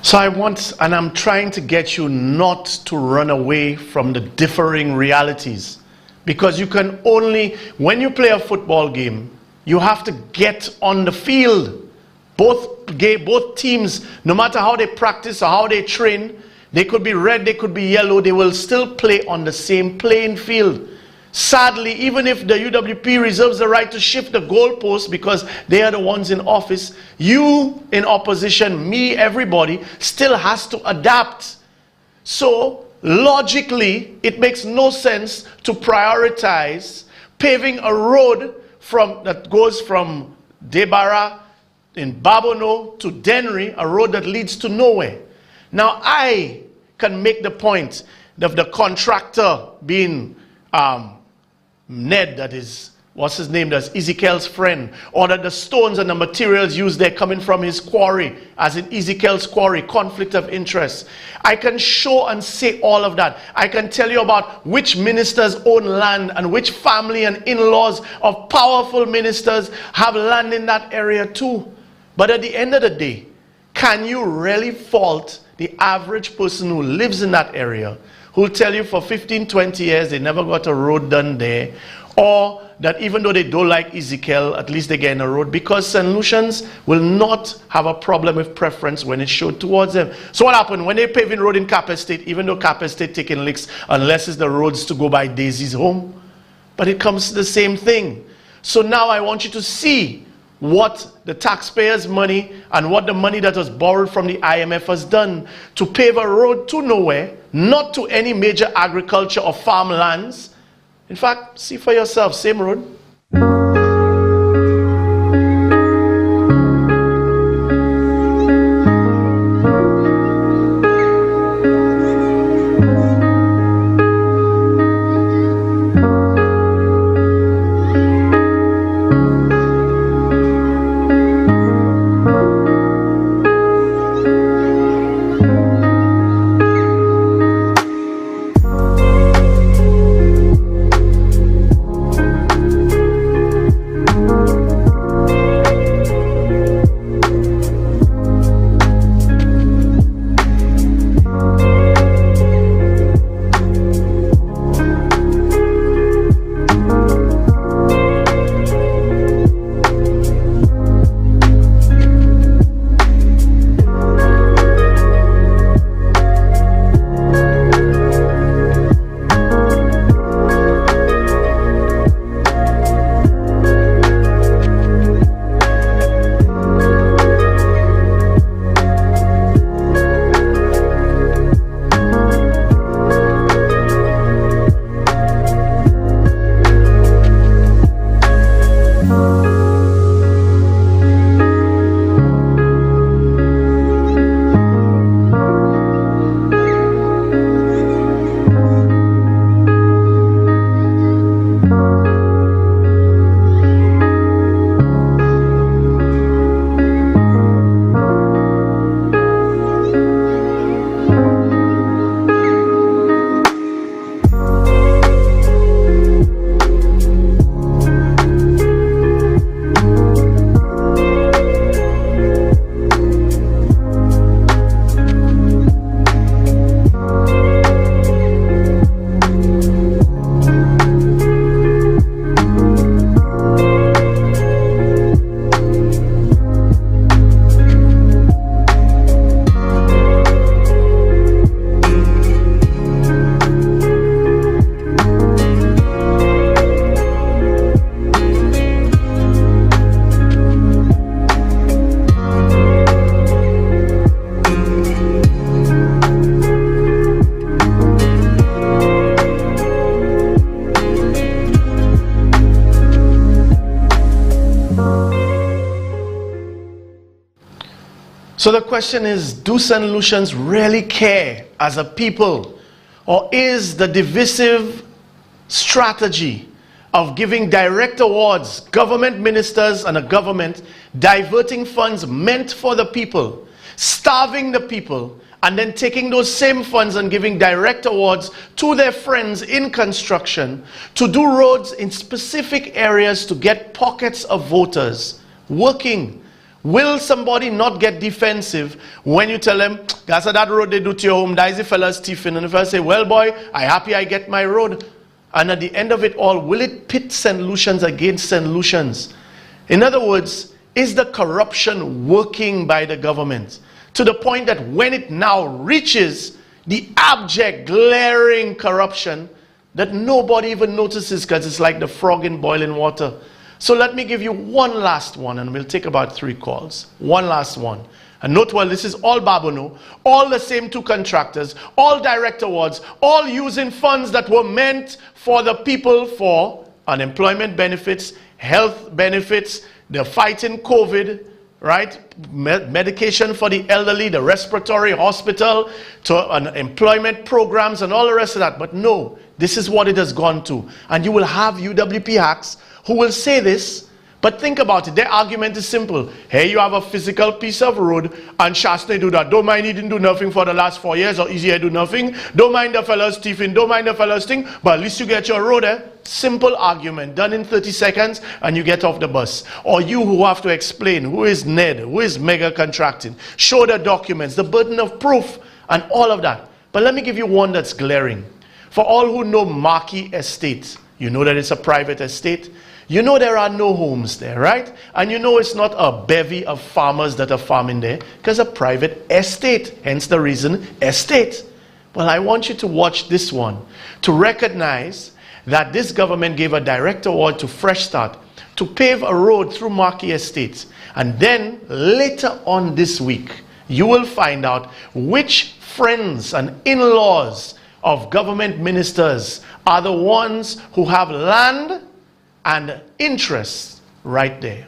So I want, and I'm trying to get you not to run away from the differing realities. Because you can only, when you play a football game, you have to get on the field. Both teams, no matter how they practice or how they train, they could be red, they could be yellow, they will still play on the same playing field. Sadly, even if the UWP reserves the right to shift the goalposts because they are the ones in office, you in opposition, me, everybody, still has to adapt. So, logically, it makes no sense to prioritize paving a road that goes from Debara in Babono to Dennery, a road that leads to nowhere. Now, I can make the point of the contractor being Ned, that is, what's his name, that's Ezekiel's friend, or that the stones and the materials used there coming from his quarry, as in Ezekiel's quarry, conflict of interest. I can show and say all of that. I can tell you about which ministers own land and which family and in-laws of powerful ministers have land in that area too. But at the end of the day, can you really fault the average person who lives in that area, who'll tell you for 15, 20 years they never got a road done there, or that even though they don't like Ezekiel, at least they get a road, because St. Lucians will not have a problem with preference when it's showed towards them. So what happened? When they paving road in Cap Estate, even though Cap Estate taking licks, unless it's the roads to go by Daisy's home, but it comes to the same thing. So now I want you to see what the taxpayers' money and what the money that was borrowed from the IMF has done to pave a road to nowhere, not to any major agriculture or farmlands. In fact, see for yourself, same road. So the question is, do St. Lucians really care as a people? Or is the divisive strategy of giving direct awards, government ministers and a government, diverting funds meant for the people, starving the people, and then taking those same funds and giving direct awards to their friends in construction to do roads in specific areas to get pockets of voters working Will somebody not get defensive when you tell them, guys, that road they do to your home, that is the fella's tiffin, and the fella say, well boy, I happy I get my road. And at the end of it all, will it pit St. Lucians against St. Lucians? In other words, is the corruption working by the government to the point that when it now reaches the abject, glaring corruption that nobody even notices because it's like the frog in boiling water? So let me give you one last one, and we'll take about 3 calls. One last one. And note well, this is all Babono, all the same 2 contractors, all direct awards, all using funds that were meant for the people for unemployment benefits, health benefits, the fighting COVID, right? Medication for the elderly, the respiratory hospital, to employment programs and all the rest of that. But no, this is what it has gone to. And you will have UWP hacks who will say this. But think about it. Their argument is simple. Hey, you have a physical piece of road and Shasne do that. Don't mind he didn't do nothing for the last 4 years, or easier do nothing. Don't mind the fellas thieving. Don't mind the fellas thing. But at least you get your road, eh? Simple argument. Done in 30 seconds and you get off the bus. Or you who have to explain who is Ned, who is mega contracting. Show the documents, the burden of proof and all of that. But let me give you one that's glaring. For all who know Marquis Estate, you know that it's a private estate. You know there are no homes there, right? And you know it's not a bevy of farmers that are farming there, because a private estate, hence the reason estate. Well, I want you to watch this one to recognize that this government gave a direct award to Fresh Start to pave a road through Marquis Estates. And then later on this week, you will find out which friends and in-laws of government ministers are the ones who have land and interest right there.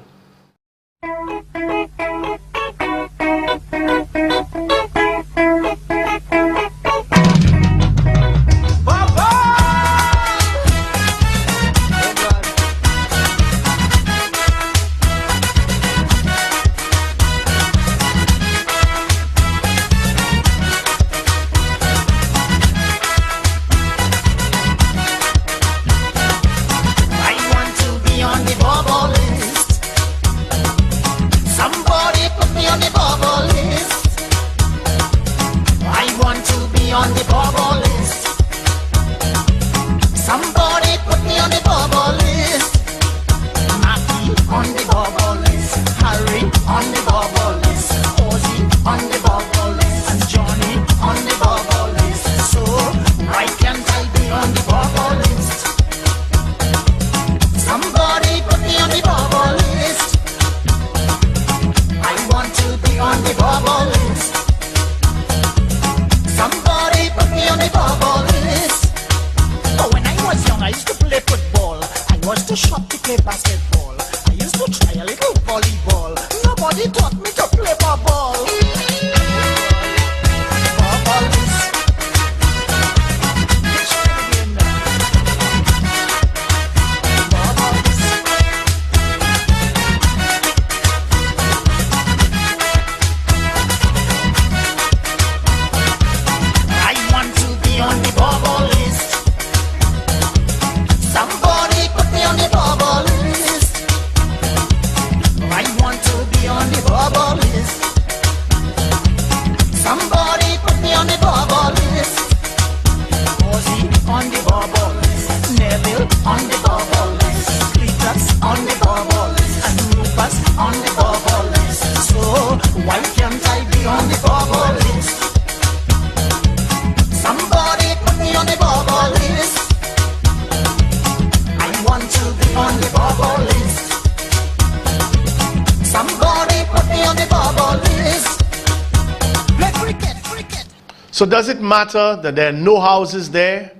So does it matter that there are no houses there,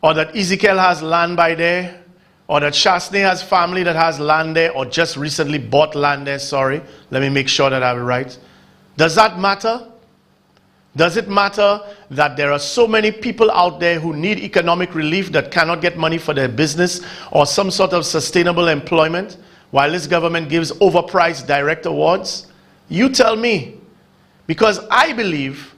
or that Ezekiel has land by there, or that Shasne has family that has land there, or just recently bought land there? Sorry, let me make sure that I have it right. Does that matter? Does it matter that there are so many people out there who need economic relief that cannot get money for their business or some sort of sustainable employment, while this government gives overpriced direct awards? You tell me. Because I believe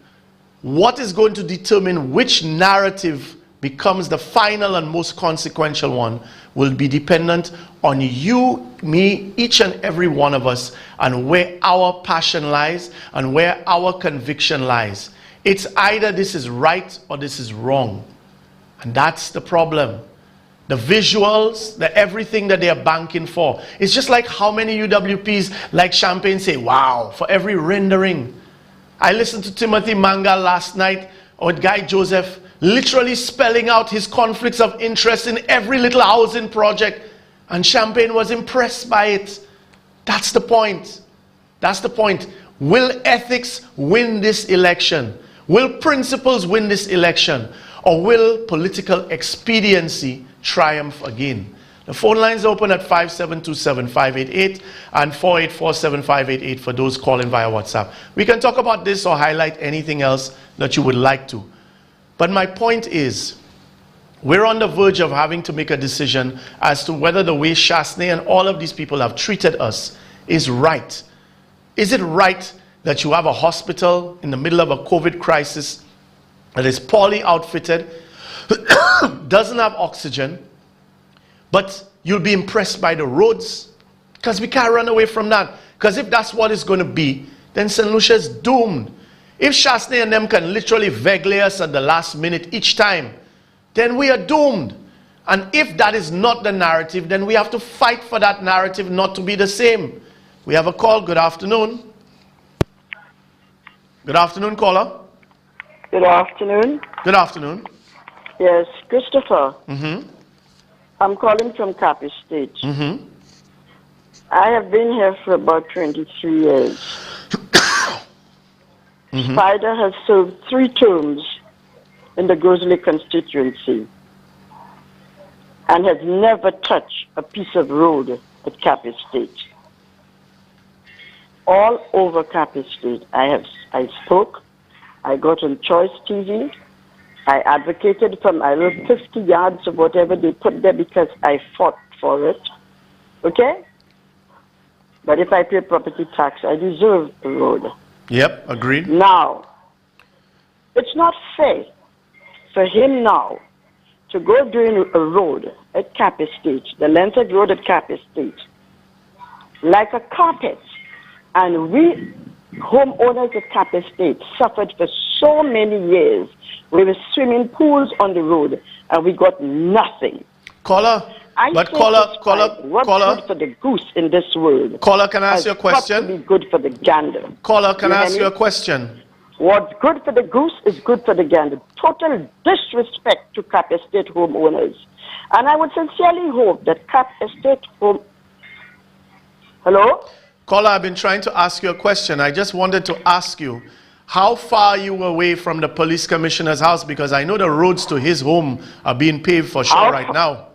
what is going to determine which narrative becomes the final and most consequential one will be dependent on you, me, each and every one of us, and where our passion lies and where our conviction lies. It's either this is right or this is wrong. And that's the problem. The visuals, the everything that they are banking for. It's just like how many UWPs like Champagne say, wow, for every rendering. I listened to Timothy Manga last night with Guy Joseph literally spelling out his conflicts of interest in every little housing project, and Champagne was impressed by it. That's the point. That's the point. Will ethics win this election? Will principles win this election? Or will political expediency triumph again? The phone lines open at 5727-588 and 4847-588 for those calling via WhatsApp. We can talk about this or highlight anything else that you would like to. But my point is, we're on the verge of having to make a decision as to whether the way Shasney and all of these people have treated us is right. Is it right that you have a hospital in the middle of a COVID crisis that is poorly outfitted, doesn't have oxygen, but you'll be impressed by the roads? Because we can't run away from that. Because if that's what it's going to be, then St. Lucia is doomed. If Shasney and them can literally vegle us at the last minute each time, then we are doomed. And if that is not the narrative, then we have to fight for that narrative not to be the same. We have a call. Good afternoon. Good afternoon, caller. Good afternoon. Good afternoon. Yes, Christopher. Mm-hmm. I'm calling from Capi State. Mm-hmm. I have been here for about 23 years. Mm-hmm. Spider has served 3 terms in the Grosley constituency and has never touched a piece of road at Capi State. All over Capi State, I spoke. I got on Choice TV. I advocated for my little 50 yards of whatever they put there because I fought for it. Okay? But if I pay property tax, I deserve a road. Yep, agreed. Now, it's not fair for him now to go doing a road at Capi State, the length of road at Capi State, like a carpet. And we homeowners at Capi State suffered for so many years. We were swimming pools on the road, and we got nothing. Caller, What's good for the goose in this world? Caller, can I ask you a question? Got to be good for the gander. Caller, can I ask hear you a me? question? What's good for the goose is good for the gander. Total disrespect to Cap Estate homeowners. And I would sincerely hope that Cap Estate home... Hello? Caller, I've been trying to ask you a question. I just wanted to ask you how far you were away from the police commissioner's house, because I know the roads to his home are being paved for sure right now.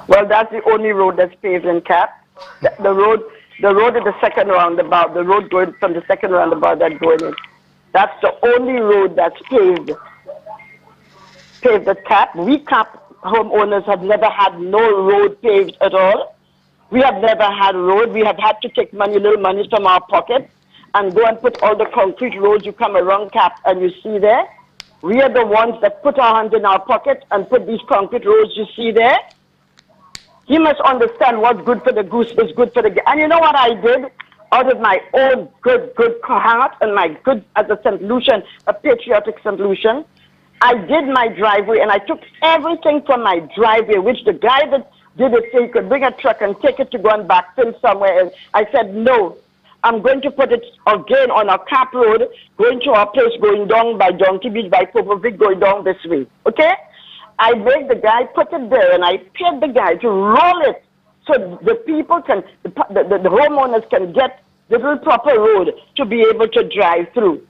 Well, that's the only road that's paved in Cap. The road at the second roundabout, the road going from the second roundabout that's going in. That's the only road that's paved at Cap. We Cap homeowners have never had no road paved at all. We have never had road. We have had to take little money from our pocket and go and put all the concrete roads you come around Cap and you see there. We are the ones that put our hands in our pocket and put these concrete roads you see there. He must understand what's good for the goose is good for the... And you know what I did? Out of my own good heart and my good, as a St. Lucian, a patriotic St. Lucian, I did my driveway and I took everything from my driveway, which the guy that did it said he could bring a truck and take it to go and backfill somewhere else. I said, no, I'm going to put it again on a Cap Road, going to our place, going down by Donkey Beach, by Popovic, going down this way. Okay? I made the guy put it there and I paid the guy to roll it so the people can, the homeowners can get the little proper road to be able to drive through.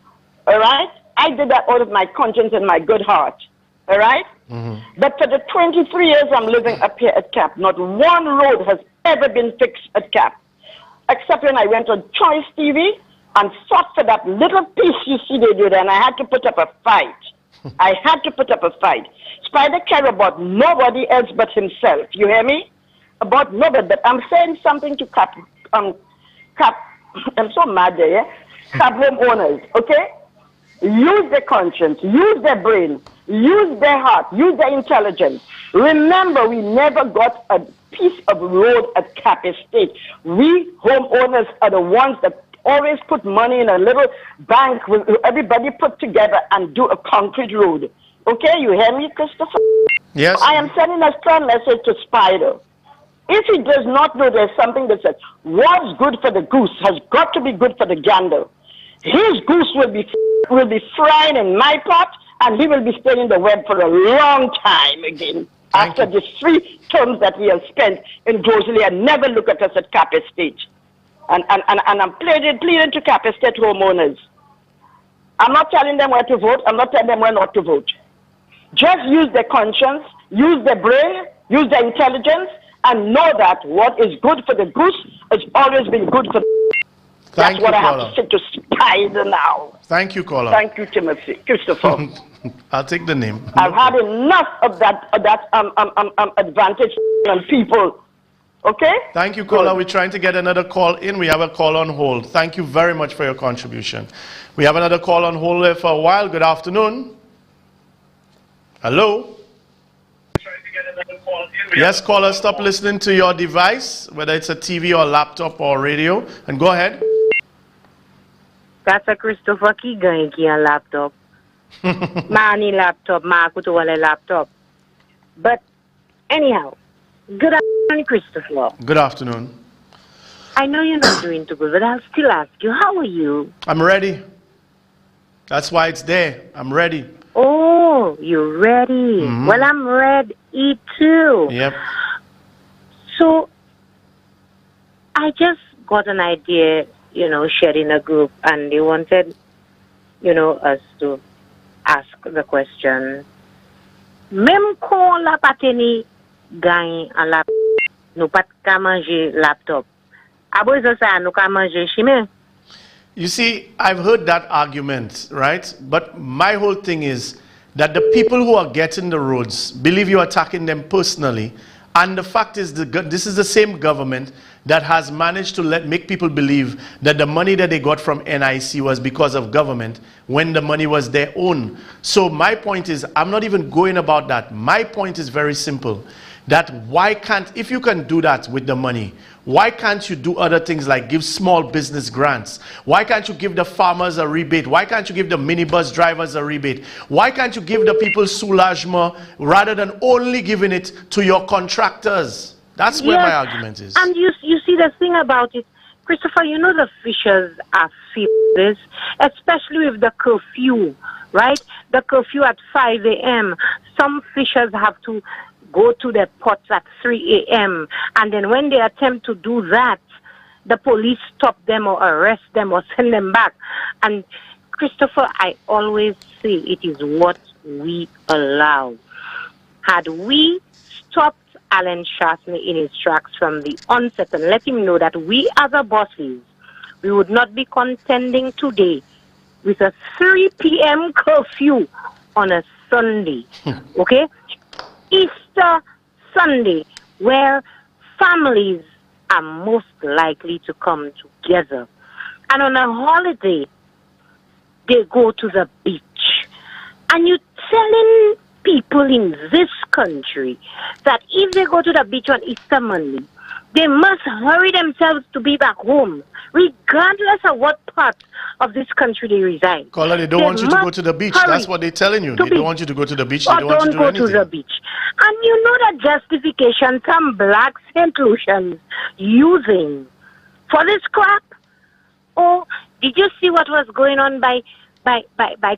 All right? I did that out of my conscience and my good heart. All right? Mm-hmm. But for the 23 years I'm living up here at Cap, not one road has ever been fixed at Cap. Except when I went on Choice TV and fought for that little piece you see they did, and I had to put up a fight. I had to put up a fight. Spider care about nobody else but himself. You hear me? about nobody, but I'm saying something to cap, I'm so mad there, yeah? Cab home owners, okay? Use their conscience, use their brain, use their heart, use their intelligence. Remember, we never got a piece of road at Cap Estate. We homeowners are the ones that always put money in a little bank with everybody put together and do a concrete road. Okay, you hear me, Christopher? Yes. I am sending a strong message to Spider. If he does not know there's something that says, what's good for the goose has got to be good for the gander. His goose will be frying in my pot, and he will be staying in the web for a long time again. After the 3 terms that we have spent in Grosley and never look at us at Cap Estate. And I'm pleading to Cap Estate homeowners. I'm not telling them where to vote. I'm not telling them where not to vote. Just use their conscience, use their brain, use their intelligence, and know that what is good for the goose has always been good for the... That's what I have to say to Spider now. Thank you, caller. Thank you, Timothy. Christopher. I'll take the name. I've had enough of that advantage on people. Okay? Thank you, caller. We're trying to get another call in. We have a call on hold. Thank you very much for your contribution. We have another call on hold there for a while. Good afternoon. Hello? Yes, caller, stop listening to your device, whether it's a TV or laptop or radio, and go ahead. That's a Christopher Keegan qui a laptop. Mani laptop, ma kutuwale laptop. But anyhow, good afternoon, Christopher. Good afternoon. I know you're not doing too good, but I'll still ask you, how are you? I'm ready. That's why it's there. I'm ready. Oh, you're ready. Mhm. Well, I'm ready too. Yep. So, I just got an idea, shared in a group, and they wanted, us to ask the question. Même quand la pateni gagne un laptop, nous pas qu'à manger laptop. Après ça, nous qu'à manger chimé. You see, I've heard that argument, right? But my whole thing is that the people who are getting the roads believe you're attacking them personally. And the fact is, this is the same government that has managed to make people believe that the money that they got from NIC was because of government when the money was their own. So my point is, I'm not even going about that. My point is very simple. That why can't, if you can do that with the money, why can't you do other things like give small business grants? Why can't you give the farmers a rebate? Why can't you give the minibus drivers a rebate? Why can't you give the people soulagement rather than only giving it to your contractors? That's where my argument is. And you see the thing about it, Christopher, the fishers are feeling this, especially with the curfew, right? The curfew at 5 a.m. Some fishers have to go to their pots at 3 a.m. And then when they attempt to do that, the police stop them or arrest them or send them back. And Christopher, I always say it is what we allow. Had we stopped Alan Shastney in his tracks from the onset and let him know that we as the bosses, we would not be contending today with a 3 p.m. curfew on a Sunday. Okay? Easter Sunday, where families are most likely to come together. And on a holiday, they go to the beach. And you're telling people in this country that if they go to the beach on Easter Monday, they must hurry themselves to be back home, regardless of what part of this country they reside. Caller, they don't want you to go to the beach. That's what they're telling you. They don't want you to go to the beach. They don't want you to do anything. To the beach. And you know that justification some black St. Lucians using for this crap? Oh, did you see what was going on by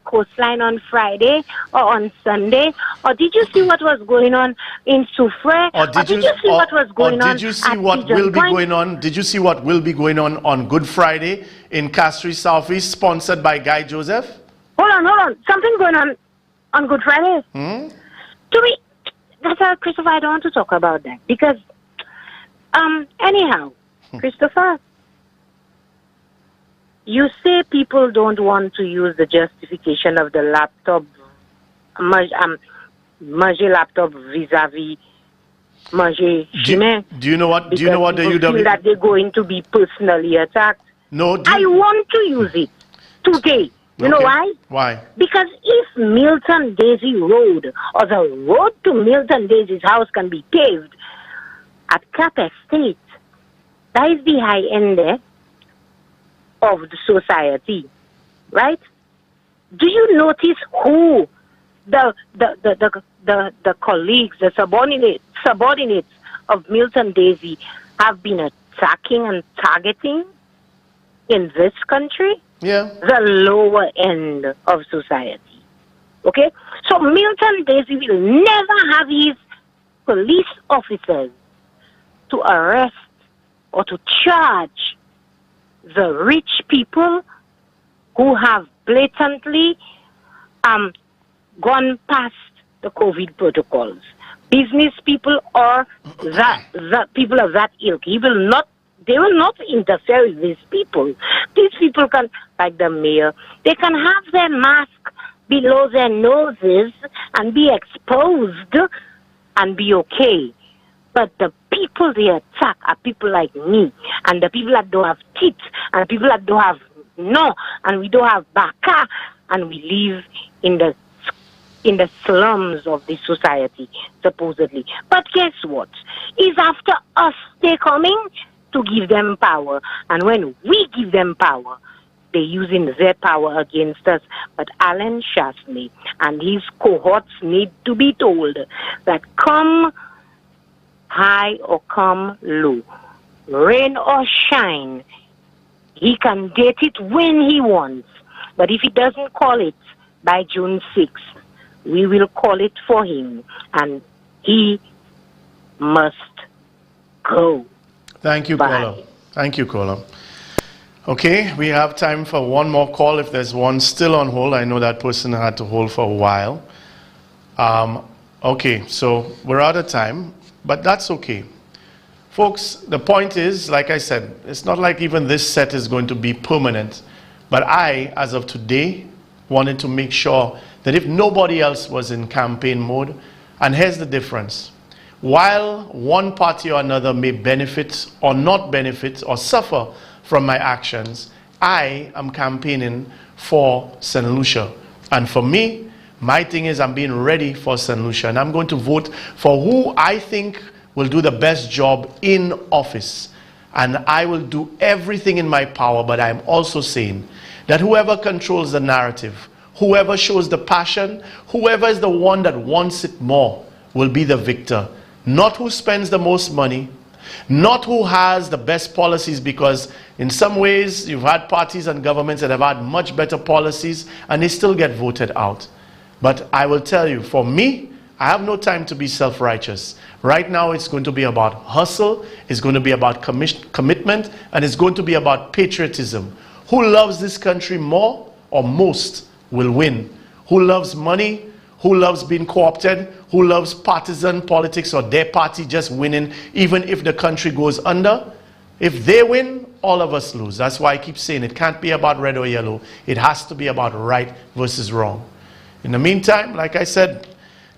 Coastline on Friday or on Sunday? Or did you see what was going on in Soufre? Or did you see what was going on? Did you see what will be going on? Did you see what will be going on Good Friday in Castries Southeast, sponsored by Guy Joseph? Hold on. Something going on Good Friday? To me, that's how, Christopher, I don't want to talk about that. Because, anyhow, Christopher, you say people don't want to use the justification of the laptop, merge laptop vis-a-vis manger chimé. Do you know what? Do you know what the Because people UW? feel that they're going to be personally attacked. No. I want to use it today. You know Okay. why? Why? Because if Milton Daisy Road or the road to Milton Daisy's house can be paved at Cap Estate, that is the high end there of the society, right? Do you notice who the colleagues, the subordinates of Milton Daisy have been attacking and targeting in this country? Yeah. The lower end of society. Okay? So Milton Daisy will never have his police officers to arrest or to charge the rich people who have blatantly gone past the COVID protocols. Business people or the people of that ilk. They will not interfere with these people. These people can, like the mayor, they can have their mask below their noses and be exposed and be okay. But the people they attack are people like me, and the people that don't have teeth, and the people that don't have and we don't have baka, and we live in the slums of this society, supposedly. But guess what? It's after us they're coming to give them power. And when we give them power, they're using their power against us. But Alan Shastney and his cohorts need to be told that come high or come low, rain or shine, he can date it when he wants. But if he doesn't call it by June 6th, we will call it for him, and he must go. Thank you, caller. Thank you, caller. Okay, we have time for one more call. If there's one still on hold, I know that person had to hold for a while. Okay, so we're out of time, but that's okay. Folks, the point is, like I said, it's not like even this set is going to be permanent, but I, as of today, wanted to make sure that if nobody else was in campaign mode, and here's the difference. While one party or another may benefit or not benefit or suffer from my actions, I am campaigning for St. Lucia. And for me, my thing is I'm being ready for St. Lucia, and I'm going to vote for who I think will do the best job in office. And I will do everything in my power, but I'm also saying that whoever controls the narrative, whoever shows the passion, whoever is the one that wants it more will be the victor. Not who spends the most money, not who has the best policies, because in some ways you've had parties and governments that have had much better policies and they still get voted out. But I will tell you, for me, I have no time to be self-righteous. Right now it's going to be about hustle, it's going to be about commitment, and it's going to be about patriotism. Who loves this country more or most will win. Who loves money, who loves being co-opted, who loves partisan politics or their party just winning even if the country goes under. If they win, all of us lose. That's why I keep saying it can't be about red or yellow. It has to be about right versus wrong. In the meantime, like I said,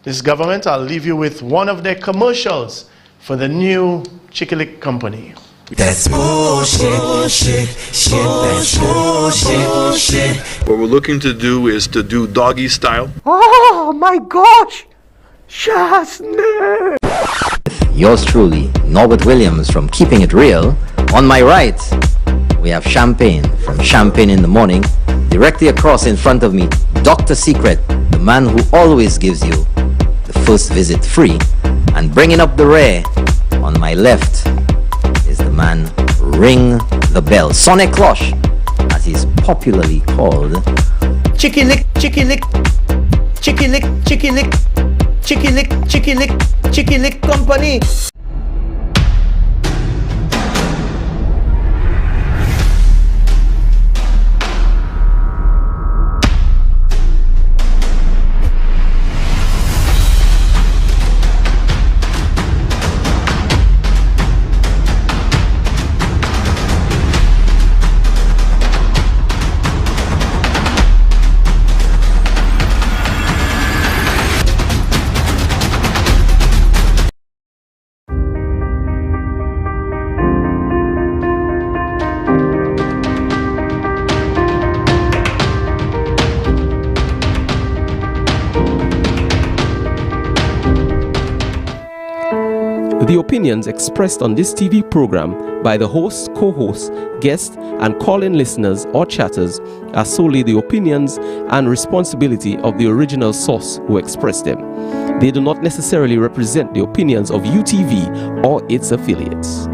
this government, I'll leave you with one of their commercials for the new Chick-a-Lick company. That's bullshit, that's bullshit. What we're looking to do is to do doggy style. Oh my gosh! Shasney! Yours truly, Norbert Williams from Keeping It Real. On my right, we have Champagne from Champagne in the Morning. Directly across in front of me, Dr. Secret, the man who always gives you the first visit free. And bringing up the rear, on my left, is the man Ring the Bell, Sonic Cloche, as he's popularly called. Chicky-lick, chicky-lick, chicky-lick, chicky-lick, chicky-lick, chicky-lick, chicky-lick company. The opinions expressed on this TV program by the hosts, co-hosts, guests, and call-in listeners or chatters are solely the opinions and responsibility of the original source who expressed them. They do not necessarily represent the opinions of UTV or its affiliates.